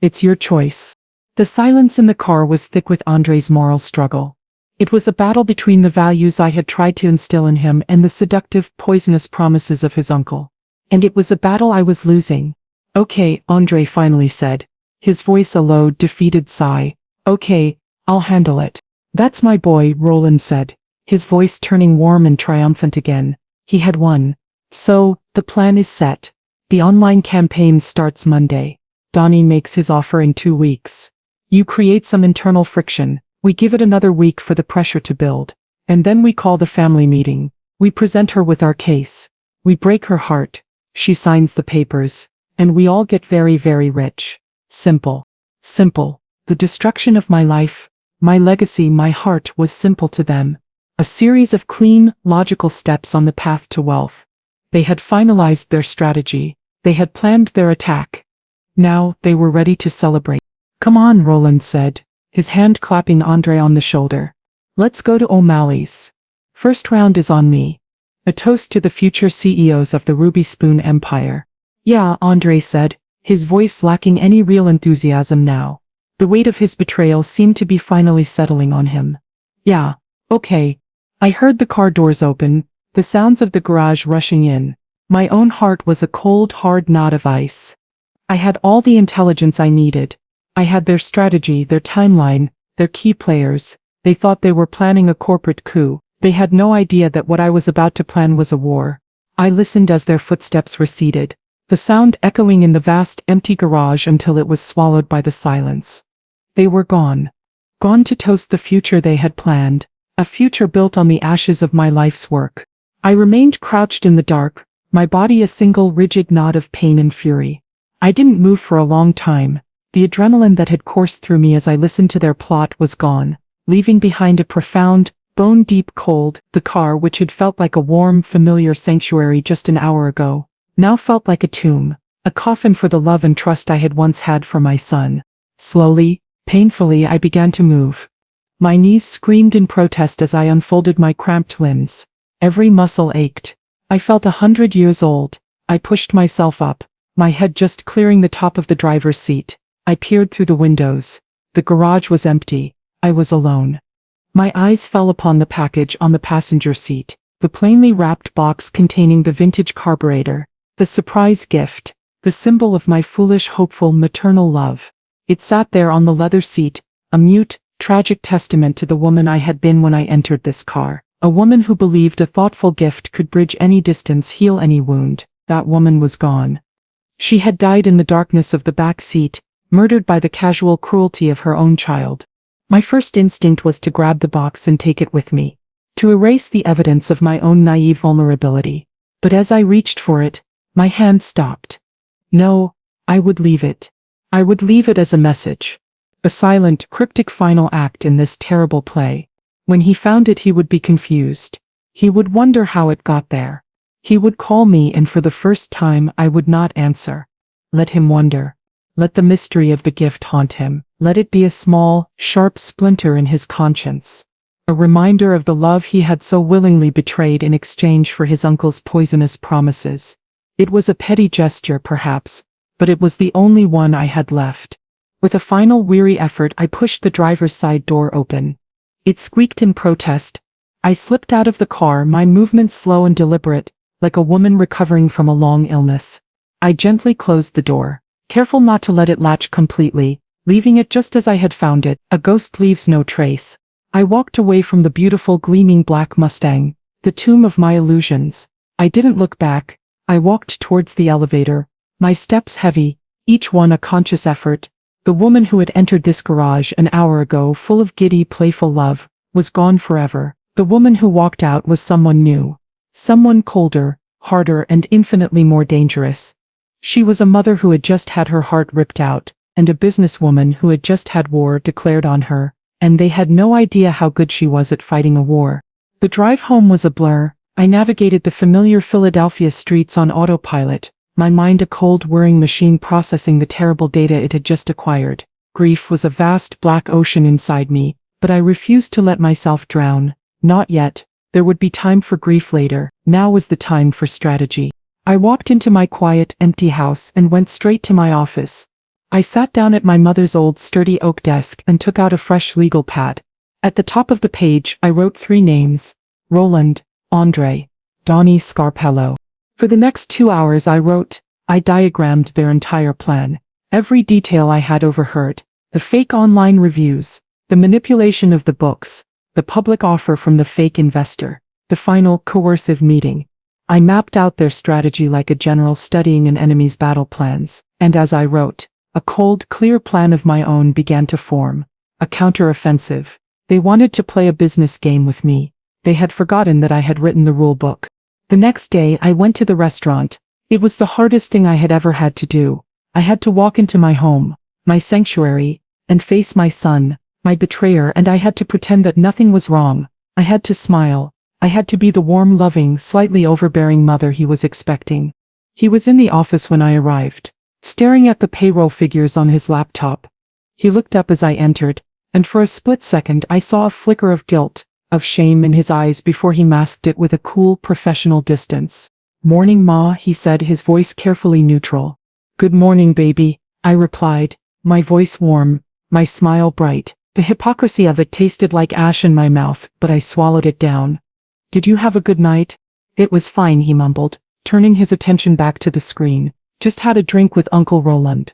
It's your choice. The silence in the car was thick with Andre's moral struggle. It was a battle between the values I had tried to instill in him and the seductive, poisonous promises of his uncle. And it was a battle I was losing. Okay, Andre finally said, his voice a low, defeated sigh. Okay, I'll handle it. That's my boy, Roland said, his voice turning warm and triumphant again. He had won. So, the plan is set. The online campaign starts Monday. Donnie makes his offer in 2 weeks. You create some internal friction. We give it another week for the pressure to build. And then we call the family meeting. We present her with our case. We break her heart. She signs the papers. And we all get very, very rich. Simple. Simple. The destruction of my life, my legacy, my heart was simple to them. A series of clean, logical steps on the path to wealth. They had finalized their strategy. They had planned their attack. Now, they were ready to celebrate. Come on, Roland said, his hand clapping Andre on the shoulder. Let's go to O'Malley's. First round is on me. A toast to the future CEOs of the Ruby Spoon Empire. Yeah, Andre said, his voice lacking any real enthusiasm now. The weight of his betrayal seemed to be finally settling on him. Yeah, okay. I heard the car doors open, the sounds of the garage rushing in. My own heart was a cold, hard knot of ice. I had all the intelligence I needed. I had their strategy, their timeline, their key players. They thought they were planning a corporate coup. They had no idea that what I was about to plan was a war. I listened as their footsteps receded, the sound echoing in the vast, empty garage until it was swallowed by the silence. They were gone. Gone to toast the future they had planned, a future built on the ashes of my life's work. I remained crouched in the dark, my body a single rigid knot of pain and fury. I didn't move for a long time. The adrenaline that had coursed through me as I listened to their plot was gone, leaving behind a profound, bone-deep cold. The car, which had felt like a warm, familiar sanctuary just an hour ago, now felt like a tomb, a coffin for the love and trust I had once had for my son. Slowly, painfully, I began to move. My knees screamed in protest as I unfolded my cramped limbs. Every muscle ached. I felt 100 years old. I pushed myself up, my head just clearing the top of the driver's seat. I peered through the windows. The garage was empty. I was alone. My eyes fell upon the package on the passenger seat, the plainly wrapped box containing the vintage carburetor, the surprise gift, the symbol of my foolish, hopeful, maternal love. It sat there on the leather seat, a mute, tragic testament to the woman I had been when I entered this car. A woman who believed a thoughtful gift could bridge any distance, heal any wound. That woman was gone. She had died in the darkness of the back seat, murdered by the casual cruelty of her own child. My first instinct was to grab the box and take it with me, to erase the evidence of my own naive vulnerability. But as I reached for it, my hand stopped. No, I would leave it. I would leave it as a message. A silent, cryptic final act in this terrible play. When he found it, he would be confused. He would wonder how it got there. He would call me, and for the first time I would not answer. Let him wonder. Let the mystery of the gift haunt him. Let it be a small, sharp splinter in his conscience. a reminder of the love he had so willingly betrayed in exchange for his uncle's poisonous promises. It was a petty gesture perhaps, but it was the only one I had left. With a final weary effort I pushed the driver's side door open. It squeaked in protest. I slipped out of the car, my movements slow and deliberate, like a woman recovering from a long illness. I gently closed the door, careful not to let it latch completely, leaving it just as I had found it. A ghost leaves no trace. I walked away from the beautiful gleaming black Mustang, the tomb of my illusions. I didn't look back. I walked towards the elevator, my steps heavy, each one a conscious effort. The woman who had entered this garage an hour ago full of giddy, playful love, was gone forever. The woman who walked out was someone new. Someone colder, harder, and infinitely more dangerous. She was a mother who had just had her heart ripped out, and a businesswoman who had just had war declared on her, and they had no idea how good she was at fighting a war. The drive home was a blur. I navigated the familiar Philadelphia streets on autopilot, my mind a cold whirring machine processing the terrible data it had just acquired. Grief was a vast black ocean inside me, but I refused to let myself drown. Not yet. There would be time for grief later. Now was the time for strategy. I walked into my quiet, empty house and went straight to my office. I sat down at my mother's old sturdy oak desk and took out a fresh legal pad. At the top of the page I wrote 3 names: Roland, Andre, Donnie Scarpello. For the next 2 hours I diagrammed their entire plan. Every detail I had overheard. The fake online reviews, the manipulation of the books, the public offer from the fake investor, the final coercive meeting. I mapped out their strategy like a general studying an enemy's battle plans, and as I wrote, a cold, clear plan of my own began to form. A counteroffensive. They wanted to play a business game with me. They had forgotten that I had written the rule book. The next day I went to the restaurant. It was the hardest thing I had ever had to do. I had to walk into my home, my sanctuary, and face my son, my betrayer, and I had to pretend that nothing was wrong. I had to smile. I had to be the warm, loving, slightly overbearing mother he was expecting. He was in the office when I arrived, staring at the payroll figures on his laptop. He looked up as I entered, and for a split second I saw a flicker of guilt, of shame in his eyes before he masked it with a cool, professional distance. "Morning, Ma," he said, his voice carefully neutral. "Good morning, baby," I replied, my voice warm, my smile bright. The hypocrisy of it tasted like ash in my mouth, but I swallowed it down. "Did you have a good night?" "It was fine," he mumbled, turning his attention back to the screen. "Just had a drink with Uncle Roland."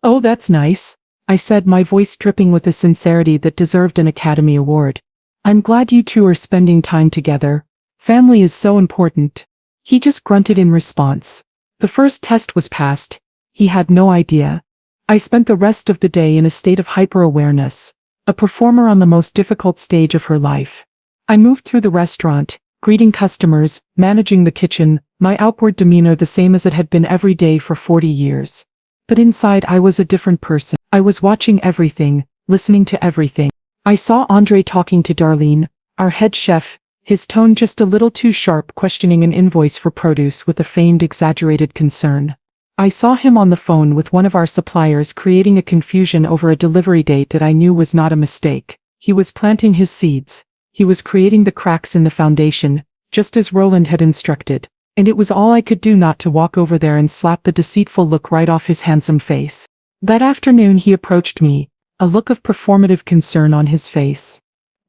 "Oh, that's nice," I said, my voice dripping with a sincerity that deserved an Academy Award. "I'm glad you two are spending time together. Family is so important." He just grunted in response. The first test was passed. He had no idea. I spent the rest of the day in a state of hyper-awareness, a performer on the most difficult stage of her life. I moved through the restaurant, greeting customers, managing the kitchen, my outward demeanor the same as it had been every day for 40 years. But inside I was a different person. I was watching everything, listening to everything. I saw Andre talking to Darlene, our head chef, his tone just a little too sharp, questioning an invoice for produce with a feigned exaggerated concern. I saw him on the phone with one of our suppliers creating a confusion over a delivery date that I knew was not a mistake. He was planting his seeds. He was creating the cracks in the foundation, just as Roland had instructed, and it was all I could do not to walk over there and slap the deceitful look right off his handsome face. That afternoon he approached me, a look of performative concern on his face.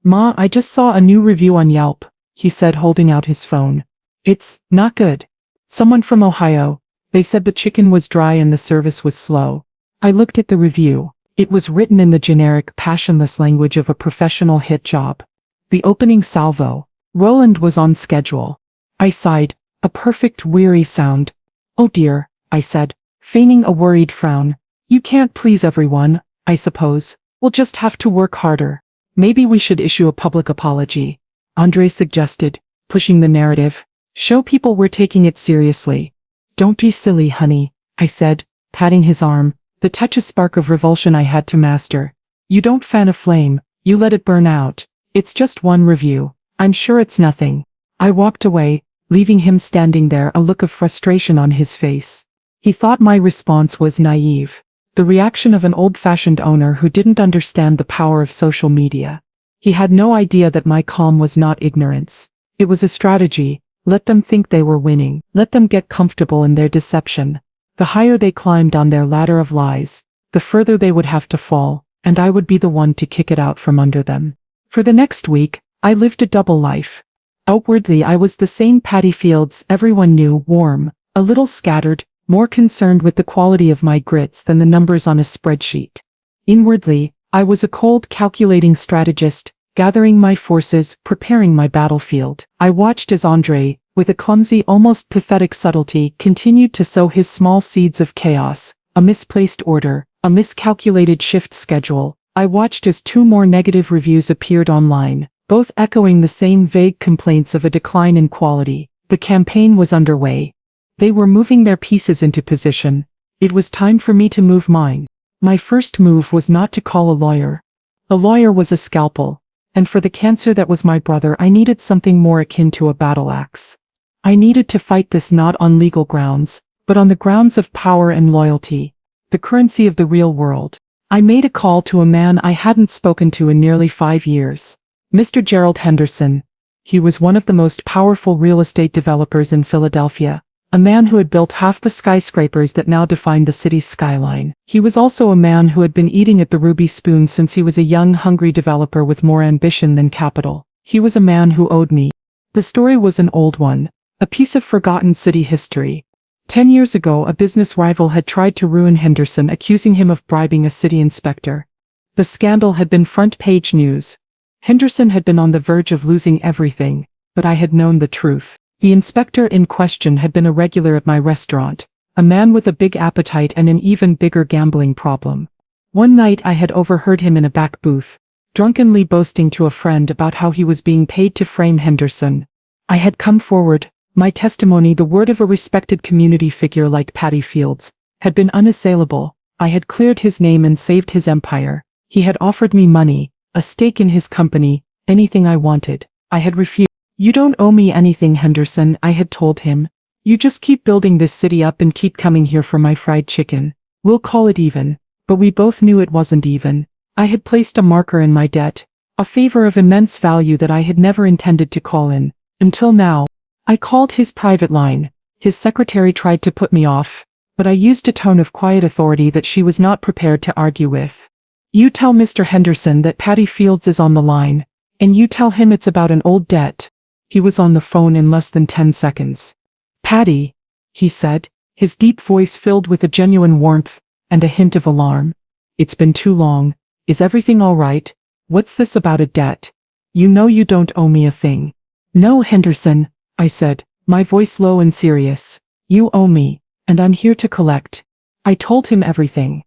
"Ma, I just saw a new review on Yelp," he said, holding out his phone. "It's not good. Someone from Ohio. They said the chicken was dry and the service was slow." I looked at the review. It was written in the generic, passionless language of a professional hit job. The opening salvo. Roland was on schedule. I sighed, a perfect weary sound. "Oh dear," I said, feigning a worried frown. "You can't please everyone, I suppose. We'll just have to work harder." "Maybe we should issue a public apology," Andre suggested, pushing the narrative. "Show people we're taking it seriously." "Don't be silly, honey," I said, patting his arm, the touch a spark of revulsion I had to master. "You don't fan a flame, you let it burn out. It's just one review. I'm sure it's nothing." I walked away, leaving him standing there, a look of frustration on his face. He thought my response was naive, the reaction of an old-fashioned owner who didn't understand the power of social media. He had no idea that my calm was not ignorance. It was a strategy. Let them think they were winning. Let them get comfortable in their deception. The higher they climbed on their ladder of lies, the further they would have to fall, and I would be the one to kick it out from under them. For the next week, I lived a double life. Outwardly I was the same Patty Fields everyone knew, warm, a little scattered, more concerned with the quality of my grits than the numbers on a spreadsheet. Inwardly, I was a cold, calculating strategist, gathering my forces, preparing my battlefield. I watched as Andre, with a clumsy, almost pathetic subtlety, continued to sow his small seeds of chaos, a misplaced order, a miscalculated shift schedule. I watched as 2 more negative reviews appeared online, both echoing the same vague complaints of a decline in quality. The campaign was underway. They were moving their pieces into position. It was time for me to move mine. My first move was not to call a lawyer. A lawyer was a scalpel, and for the cancer that was my brother I needed something more akin to a battle axe. I needed to fight this not on legal grounds, but on the grounds of power and loyalty, the currency of the real world. I made a call to a man I hadn't spoken to in nearly 5 years. Mr. Gerald Henderson. He was one of the most powerful real estate developers in Philadelphia, a man who had built half the skyscrapers that now defined the city's skyline. He was also a man who had been eating at the Ruby Spoon since he was a young, hungry developer with more ambition than capital. He was a man who owed me. The story was an old one, a piece of forgotten city history. 10 years ago, a business rival had tried to ruin Henderson, accusing him of bribing a city inspector. The scandal had been front-page news. Henderson had been on the verge of losing everything, but I had known the truth. The inspector in question had been a regular at my restaurant, a man with a big appetite and an even bigger gambling problem. One night I had overheard him in a back booth, drunkenly boasting to a friend about how he was being paid to frame Henderson. I had come forward. My testimony, the word of a respected community figure like Patty Fields, had been unassailable. I had cleared his name and saved his empire. He had offered me money, a stake in his company, anything I wanted. I had refused. "You don't owe me anything, Henderson," I had told him. "You just keep building this city up and keep coming here for my fried chicken. We'll call it even." But we both knew it wasn't even. I had placed a marker in my debt, a favor of immense value that I had never intended to call in, until now. I called his private line. His secretary tried to put me off, but I used a tone of quiet authority that she was not prepared to argue with. "You tell Mr. Henderson that Patty Fields is on the line, and you tell him it's about an old debt." He was on the phone in less than 10 seconds. "Patty," he said, his deep voice filled with a genuine warmth and a hint of alarm. "It's been too long. Is everything all right? What's this about a debt? You know you don't owe me a thing." "No, Henderson," I said, my voice low and serious. "You owe me, and I'm here to collect." I told him everything.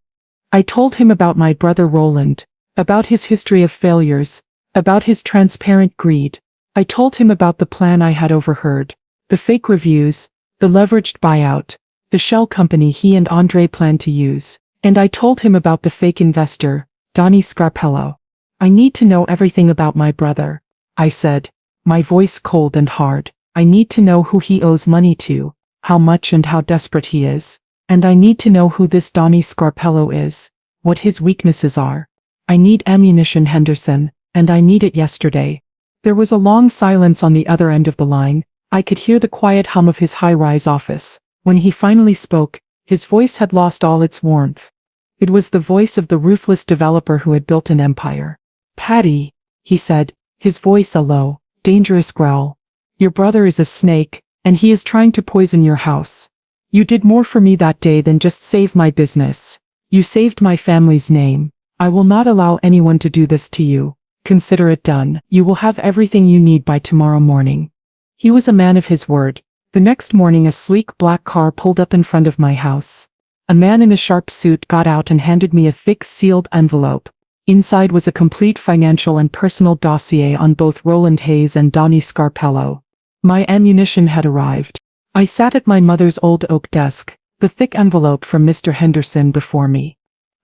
I told him about my brother Roland, about his history of failures, about his transparent greed. I told him about the plan I had overheard, the fake reviews, the leveraged buyout, the shell company he and Andre planned to use, and I told him about the fake investor, Donnie Scarpello. "I need to know everything about my brother," I said, my voice cold and hard. "I need to know who he owes money to, how much and how desperate he is. And I need to know who this Donnie Scarpello is, what his weaknesses are. I need ammunition, Henderson, and I need it yesterday." There was a long silence on the other end of the line. I could hear the quiet hum of his high-rise office. When he finally spoke, his voice had lost all its warmth. It was the voice of the ruthless developer who had built an empire. "Patty," he said, his voice a low, dangerous growl. "Your brother is a snake, and he is trying to poison your house. You did more for me that day than just save my business. You saved my family's name. I will not allow anyone to do this to you. Consider it done. You will have everything you need by tomorrow morning." He was a man of his word. The next morning a sleek black car pulled up in front of my house. A man in a sharp suit got out and handed me a thick sealed envelope. Inside was a complete financial and personal dossier on both Roland Hayes and Donnie Scarpello. My ammunition had arrived. I sat at my mother's old oak desk, the thick envelope from Mr. Henderson before me.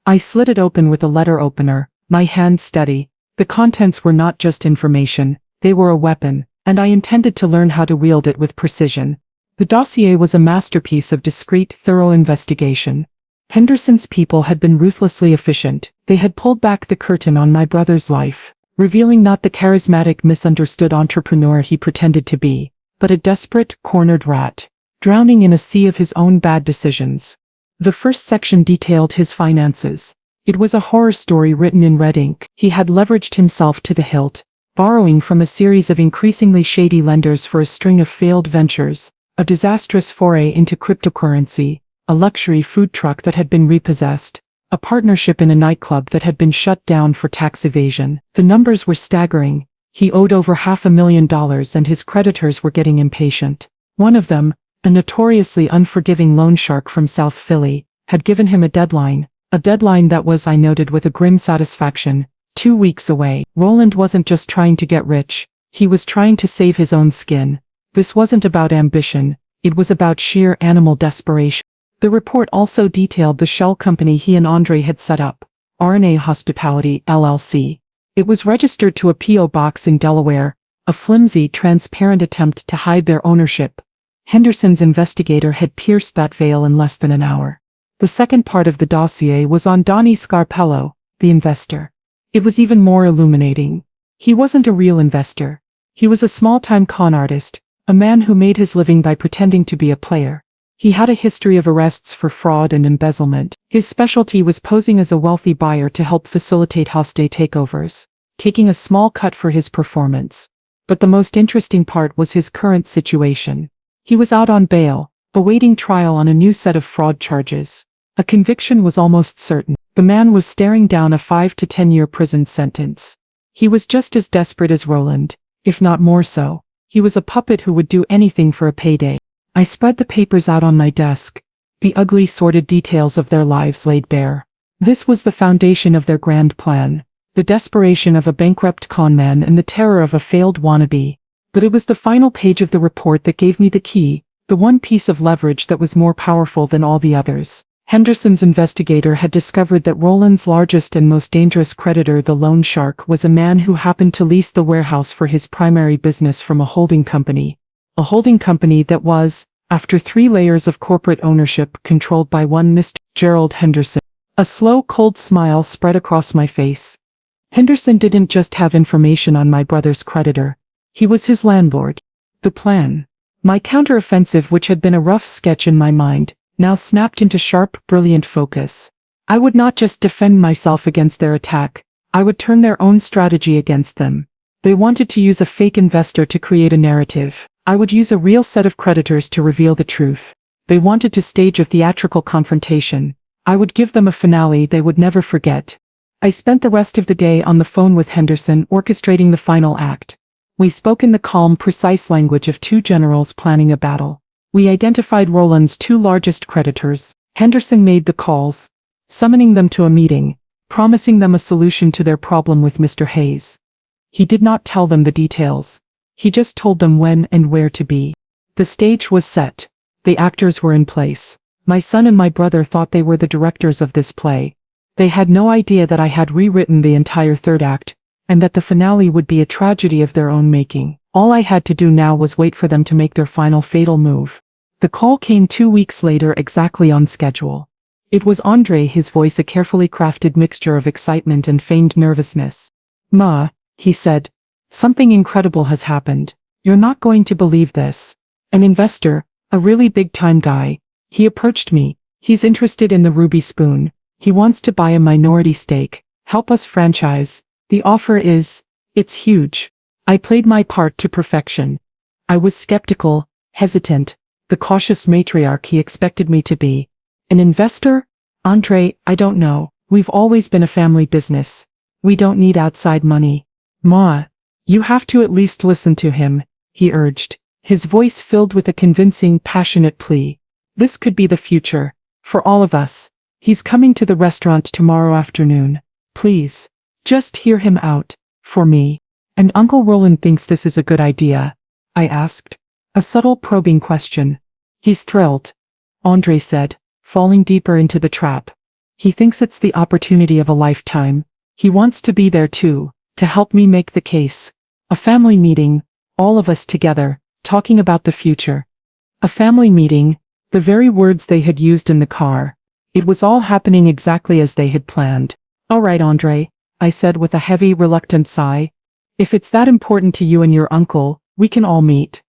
I slid it open with a letter opener, my hand steady. The contents were not just information, they were a weapon, and I intended to learn how to wield it with precision. The dossier was a masterpiece of discreet, thorough investigation. Henderson's people had been ruthlessly efficient. They had pulled back the curtain on my brother's life. revealing not the charismatic misunderstood entrepreneur he pretended to be, but a desperate, cornered rat, drowning in a sea of his own bad decisions. The first section detailed his finances. It was a horror story written in red ink. He had leveraged himself to the hilt, borrowing from a series of increasingly shady lenders for a string of failed ventures, a disastrous foray into cryptocurrency, a luxury food truck that had been repossessed, a partnership in a nightclub that had been shut down for tax evasion. The numbers were staggering. He owed over $500,000 and his creditors were getting impatient. One of them, a notoriously unforgiving loan shark from South Philly, had given him a deadline that was, I noted with a grim satisfaction, 2 weeks away. Roland wasn't just trying to get rich, he was trying to save his own skin. This wasn't about ambition, it was about sheer animal desperation. The report also detailed the shell company he and Andre had set up, RNA Hospitality, LLC. It was registered to a P.O. box in Delaware, a flimsy, transparent attempt to hide their ownership. Henderson's investigator had pierced that veil in less than an hour. The second part of the dossier was on Donnie Scarpello, the investor. It was even more illuminating. He wasn't a real investor. He was a small-time con artist, a man who made his living by pretending to be a player. He had a history of arrests for fraud and embezzlement. His specialty was posing as a wealthy buyer to help facilitate hostile takeovers, taking a small cut for his performance. But the most interesting part was his current situation. He was out on bail, awaiting trial on a new set of fraud charges. A conviction was almost certain. The man was staring down a 5 to 10-year prison sentence. He was just as desperate as Roland, if not more so. He was a puppet who would do anything for a payday. I spread the papers out on my desk, the ugly sordid details of their lives laid bare. This was the foundation of their grand plan, the desperation of a bankrupt conman and the terror of a failed wannabe. But it was the final page of the report that gave me the key, the one piece of leverage that was more powerful than all the others. Henderson's investigator had discovered that Roland's largest and most dangerous creditor, the loan shark, was a man who happened to lease the warehouse for his primary business from a holding company. A holding company that was, after 3 layers of corporate ownership, controlled by one Mr. Gerald Henderson. A slow, cold smile spread across my face. Henderson didn't just have information on my brother's creditor. He was his landlord. The plan, my counteroffensive, which had been a rough sketch in my mind, now snapped into sharp, brilliant focus. I would not just defend myself against their attack, I would turn their own strategy against them. They wanted to use a fake investor to create a narrative. I would use a real set of creditors to reveal the truth. They wanted to stage a theatrical confrontation. I would give them a finale they would never forget. I spent the rest of the day on the phone with Henderson, orchestrating the final act. We spoke in the calm, precise language of 2 generals planning a battle. We identified Roland's 2 largest creditors. Henderson made the calls, summoning them to a meeting, promising them a solution to their problem with Mr. Hayes. He did not tell them the details. He just told them when and where to be. The stage was set. The actors were in place. My son and my brother thought they were the directors of this play. They had no idea that I had rewritten the entire 3rd act, and that the finale would be a tragedy of their own making. All I had to do now was wait for them to make their final fatal move. The call came 2 weeks later, exactly on schedule. It was Andre, his voice a carefully crafted mixture of excitement and feigned nervousness. "Ma," he said, "something incredible has happened. You're not going to believe this. An investor, a really big-time guy, he approached me. He's interested in the Ruby Spoon. He wants to buy a minority stake, help us franchise. The offer it's huge." I played my part to perfection. I was skeptical, hesitant, the cautious matriarch he expected me to be. An investor? Andre, I don't know. We've always been a family business. We don't need outside money. Ma, you have to at least listen to him, he urged, his voice filled with a convincing, passionate plea. This could be the future, for all of us. He's coming to the restaurant tomorrow afternoon. Please, just hear him out, for me. "And Uncle Roland thinks this is a good idea?" I asked. A subtle, probing question. "He's thrilled," Andre said, falling deeper into the trap. "He thinks it's the opportunity of a lifetime. He wants to be there too, to help me make the case. A family meeting, all of us together, talking about the future." A family meeting, the very words they had used in the car. It was all happening exactly as they had planned. "All right, Andre, I said with a heavy, reluctant sigh. If it's that important to you and your uncle, we can all meet.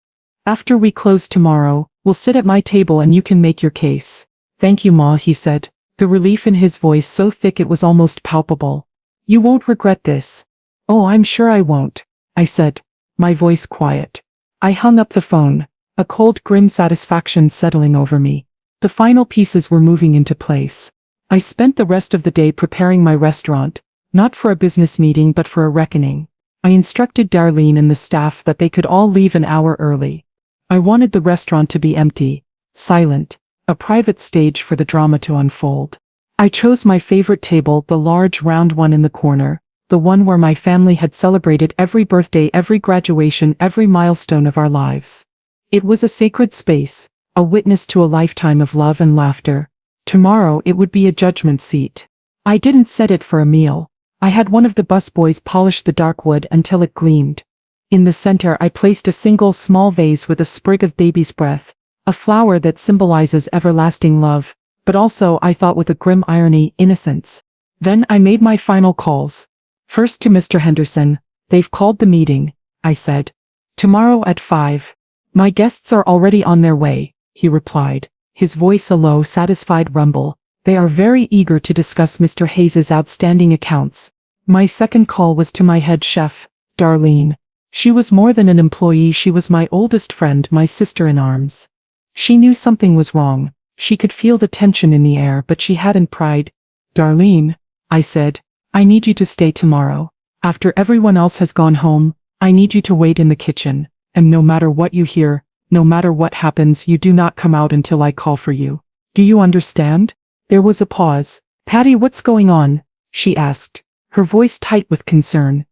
After we close tomorrow, we'll sit at my table and you can make your case. Thank you, Ma, he said, the relief in his voice so thick it was almost palpable. You won't regret this. Oh, I'm sure I won't, I said, my voice quiet. I hung up the phone, a cold, grim satisfaction settling over me. The final pieces were moving into place. I spent the rest of the day preparing my restaurant, not for a business meeting but for a reckoning. I instructed Darlene and the staff that they could all leave an hour early. I wanted the restaurant to be empty, silent, a private stage for the drama to unfold. I chose my favorite table, the large round one in the corner, the one where my family had celebrated every birthday, every graduation, every milestone of our lives. It was a sacred space, a witness to a lifetime of love and laughter. Tomorrow it would be a judgment seat. I didn't set it for a meal. I had one of the busboys polish the dark wood until it gleamed. In the center I placed a single small vase with a sprig of baby's breath, a flower that symbolizes everlasting love, but also, I thought with a grim irony, innocence. Then I made my final calls. First to Mr. Henderson. They've called the meeting, I said. Tomorrow at 5. My guests are already on their way, he replied, his voice a low, satisfied rumble. They are very eager to discuss Mr. Hayes's outstanding accounts. My second call was to my head chef, Darlene. She was more than an employee, she was my oldest friend, my sister in arms. She knew something was wrong. She could feel the tension in the air, but she hadn't pried. Darlene, I said, I need you to stay tomorrow. After everyone else has gone home, I need you to wait in the kitchen, and no matter what you hear, no matter what happens, you do not come out until I call for you. Do you understand? There was a pause. Patty, what's going on? She asked, her voice tight with concern.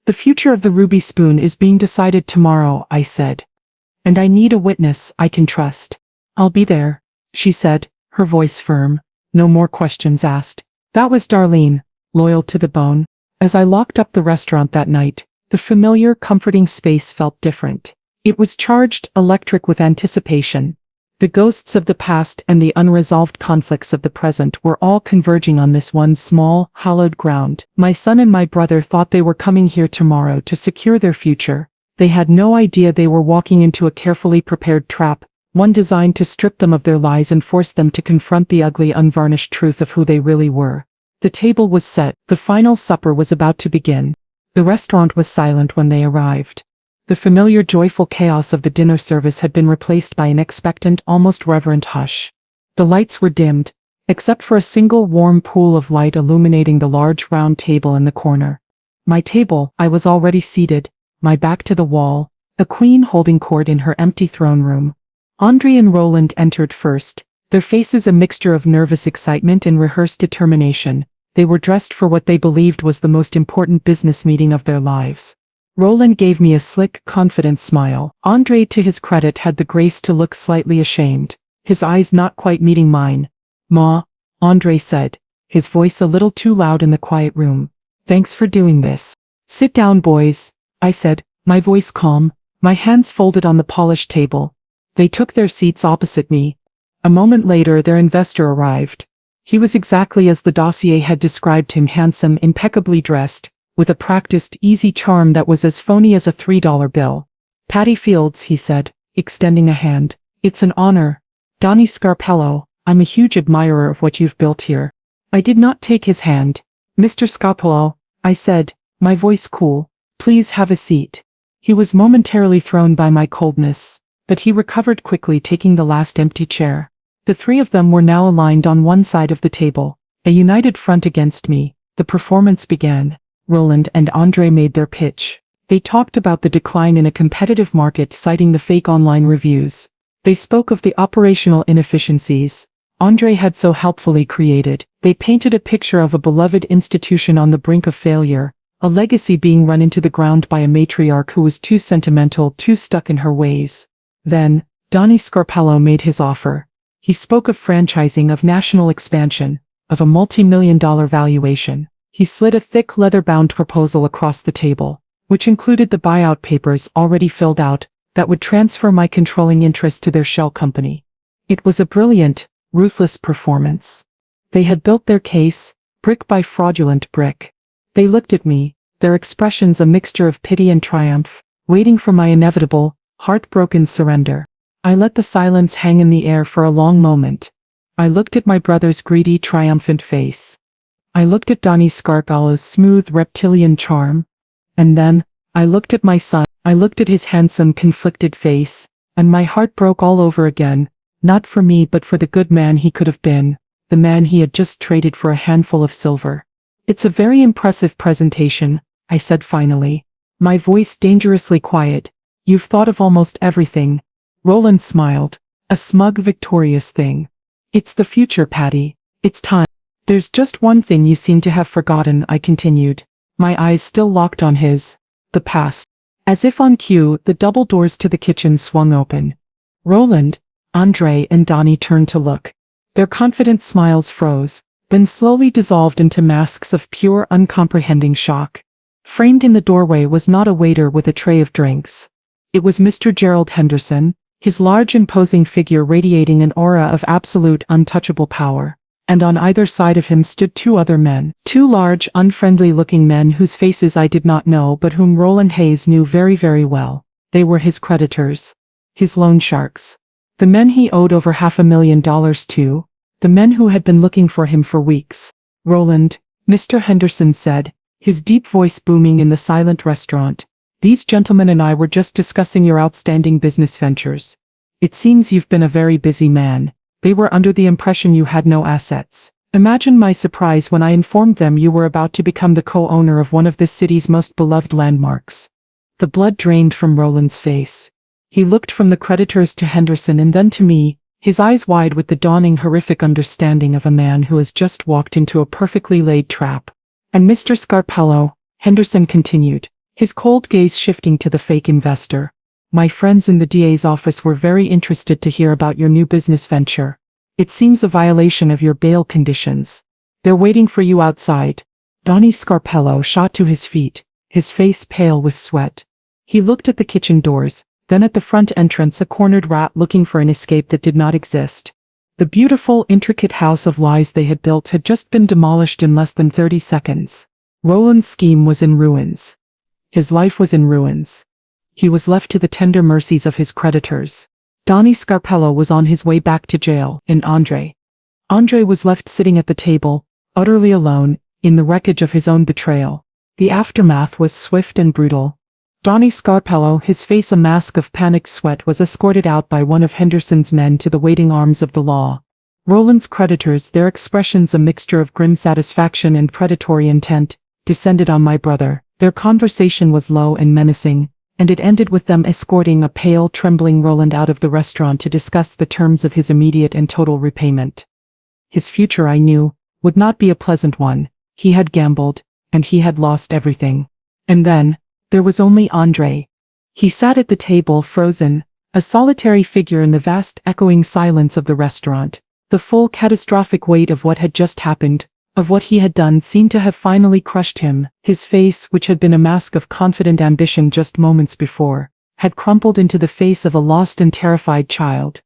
The future of the Ruby Spoon is being decided tomorrow, I said. And I need a witness I can trust. I'll be there, she said, her voice firm. No more questions asked. That was Darlene, loyal to the bone. As I locked up the restaurant that night, the familiar, comforting space felt different. It was charged, electric with anticipation. The ghosts of the past and the unresolved conflicts of the present were all converging on this one small, hallowed ground. My son and my brother thought they were coming here tomorrow to secure their future. They had no idea they were walking into a carefully prepared trap, one designed to strip them of their lies and force them to confront the ugly, unvarnished truth of who they really were. The table was set, the final supper was about to begin. The restaurant was silent when they arrived. The familiar joyful chaos of the dinner service had been replaced by an expectant, almost reverent hush. The lights were dimmed, except for a single warm pool of light illuminating the large round table in the corner. My table, I was already seated, my back to the wall, a queen holding court in her empty throne room. Andre and Roland entered first, their faces a mixture of nervous excitement and rehearsed determination. They were dressed for what they believed was the most important business meeting of their lives. Roland gave me a slick, confident smile. Andre, to his credit, had the grace to look slightly ashamed, his eyes not quite meeting mine. Ma, Andre said, his voice a little too loud in the quiet room. Thanks for doing this. Sit down, boys, I said, my voice calm, my hands folded on the polished table. They took their seats opposite me. A moment later their investor arrived. He was exactly as the dossier had described him, handsome, impeccably dressed, with a practiced, easy charm that was as phony as a $3 bill. Patty Fields, he said, extending a hand. It's an honor. Donnie Scarpello, I'm a huge admirer of what you've built here. I did not take his hand. Mr. Scarpello, I said, my voice cool, please have a seat. He was momentarily thrown by my coldness, but he recovered quickly, taking the last empty chair. The three of them were now aligned on one side of the table, a united front against me. The performance began. Roland and Andre made their pitch. They talked about the decline in a competitive market, citing the fake online reviews. They spoke of the operational inefficiencies Andre had so helpfully created. They painted a picture of a beloved institution on the brink of failure, a legacy being run into the ground by a matriarch who was too sentimental, too stuck in her ways. Then, Donnie Scarpello made his offer. He spoke of franchising, of national expansion, of a multi-million-dollar valuation. He slid a thick leather-bound proposal across the table, which included the buyout papers already filled out, that would transfer my controlling interest to their shell company. It was a brilliant, ruthless performance. They had built their case, brick by fraudulent brick. They looked at me, their expressions a mixture of pity and triumph, waiting for my inevitable, heartbroken surrender. I let the silence hang in the air for a long moment. I looked at my brother's greedy, triumphant face. I looked at Donnie Scarpello's smooth reptilian charm. And then, I looked at my son. I looked at his handsome, conflicted face, and my heart broke all over again, not for me but for the good man he could have been, the man he had just traded for a handful of silver. It's a very impressive presentation, I said finally, my voice dangerously quiet. You've thought of almost everything. Roland smiled, a smug, victorious thing. It's the future, Patty. It's time. There's just one thing you seem to have forgotten, I continued, my eyes still locked on his. The past. As if on cue, the double doors to the kitchen swung open. Roland, Andre and Donnie turned to look. Their confident smiles froze, then slowly dissolved into masks of pure, uncomprehending shock. Framed in the doorway was not a waiter with a tray of drinks. It was Mr. Gerald Henderson, his large imposing figure radiating an aura of absolute, untouchable power. And on either side of him stood two other men. Two large, unfriendly-looking men whose faces I did not know but whom Roland Hayes knew very, very well. They were his creditors. His loan sharks. The men he owed over $500,000 to. The men who had been looking for him for weeks. Roland, Mr. Henderson said, his deep voice booming in the silent restaurant. These gentlemen and I were just discussing your outstanding business ventures. It seems you've been a very busy man. They were under the impression you had no assets. Imagine my surprise when I informed them you were about to become the co-owner of one of this city's most beloved landmarks. The blood drained from Roland's face. He looked from the creditors to Henderson and then to me, his eyes wide with the dawning horrific understanding of a man who has just walked into a perfectly laid trap. And Mr. Scarpello, Henderson continued, his cold gaze shifting to the fake investor. My friends in the DA's office were very interested to hear about your new business venture. It seems a violation of your bail conditions. They're waiting for you outside. Donnie Scarpello shot to his feet, his face pale with sweat. He looked at the kitchen doors, then at the front entrance, a cornered rat looking for an escape that did not exist. The beautiful, intricate house of lies they had built had just been demolished in less than 30 seconds. Roland's scheme was in ruins. His life was in ruins. He was left to the tender mercies of his creditors. Donnie Scarpello was on his way back to jail, and Andre was left sitting at the table, utterly alone, in the wreckage of his own betrayal. The aftermath was swift and brutal. Donnie Scarpello, his face a mask of panicked sweat, was escorted out by one of Henderson's men to the waiting arms of the law. Roland's creditors, their expressions a mixture of grim satisfaction and predatory intent, descended on my brother. Their conversation was low and menacing, and it ended with them escorting a pale, trembling Roland out of the restaurant to discuss the terms of his immediate and total repayment. His future, I knew, would not be a pleasant one. He had gambled, and he had lost everything. And then, there was only Andre. He sat at the table, frozen, a solitary figure in the vast, echoing silence of the restaurant. The full, catastrophic weight of what had just happened, of what he had done, seemed to have finally crushed him. His face, which had been a mask of confident ambition just moments before, had crumpled into the face of a lost and terrified child.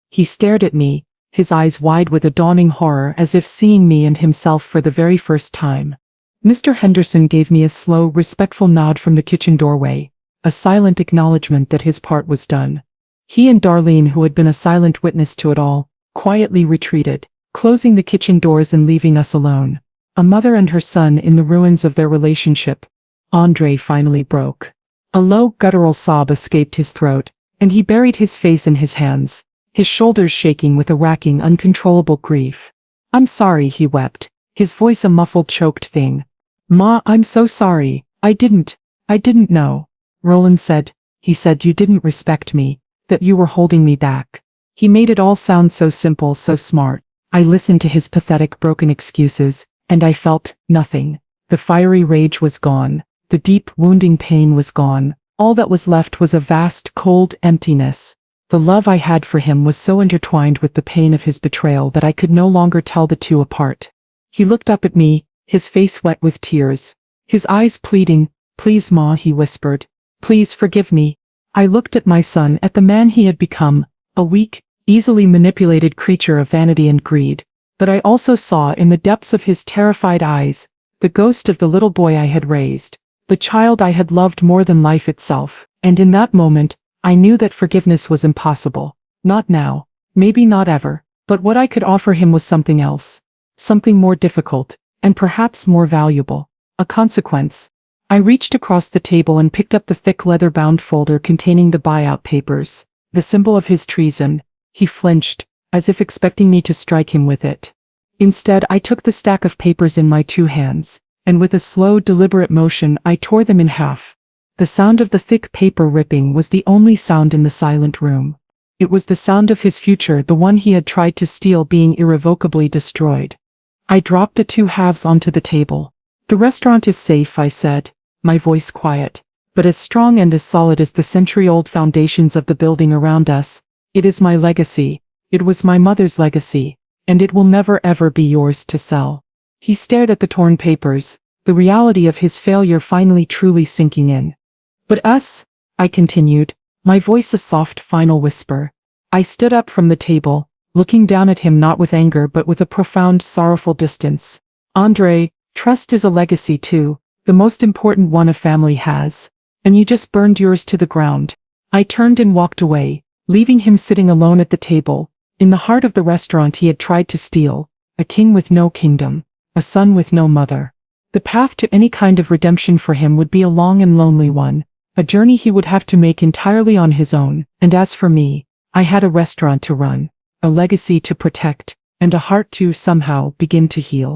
He stared at me, his eyes wide with a dawning horror, as if seeing me and himself for the very first time. Mr. Henderson gave me a slow, respectful nod from the kitchen doorway, a silent acknowledgement that his part was done. He and Darlene, who had been a silent witness to it all, quietly retreated, closing the kitchen doors and leaving us alone. A mother and her son in the ruins of their relationship. Andre finally broke. A low, guttural sob escaped his throat, and he buried his face in his hands, his shoulders shaking with a racking, uncontrollable grief. "I'm sorry," he wept, his voice a muffled, choked thing. "Ma, I'm so sorry. I didn't know." Roland said, "He said you didn't respect me, that you were holding me back. He made it all sound so simple, so smart." I listened to his pathetic, broken excuses, and I felt nothing. The fiery rage was gone. The deep, wounding pain was gone. All that was left was a vast, cold emptiness. The love I had for him was so intertwined with the pain of his betrayal that I could no longer tell the two apart. He looked up at me, his face wet with tears, his eyes pleading. "Please, Ma," he whispered. "Please forgive me." I looked at my son, at the man he had become, a weak, easily manipulated creature of vanity and greed, but I also saw in the depths of his terrified eyes, the ghost of the little boy I had raised, the child I had loved more than life itself, and in that moment, I knew that forgiveness was impossible. Not now, maybe not ever, but what I could offer him was something else. Something more difficult, and perhaps more valuable. A consequence. I reached across the table and picked up the thick leather-bound folder containing the buyout papers, the symbol of his treason. He flinched, as if expecting me to strike him with it. Instead, I took the stack of papers in my 2 hands, and with a slow, deliberate motion, I tore them in half. The sound of the thick paper ripping was the only sound in the silent room. It was the sound of his future, the one he had tried to steal, being irrevocably destroyed. I dropped the 2 halves onto the table. "The restaurant is safe," I said, my voice quiet, but as strong and as solid as the century-old foundations of the building around us. "It is my legacy. It was my mother's legacy, and it will never ever be yours to sell." He stared at the torn papers, the reality of his failure finally truly sinking in. "But us," I continued, my voice a soft final whisper. I stood up from the table, looking down at him not with anger but with a profound, sorrowful distance. "Andre, trust is a legacy too, the most important one a family has. And you just burned yours to the ground." I turned and walked away, leaving him sitting alone at the table, in the heart of the restaurant he had tried to steal, a king with no kingdom, a son with no mother. The path to any kind of redemption for him would be a long and lonely one, a journey he would have to make entirely on his own, and as for me, I had a restaurant to run, a legacy to protect, and a heart to, somehow, begin to heal.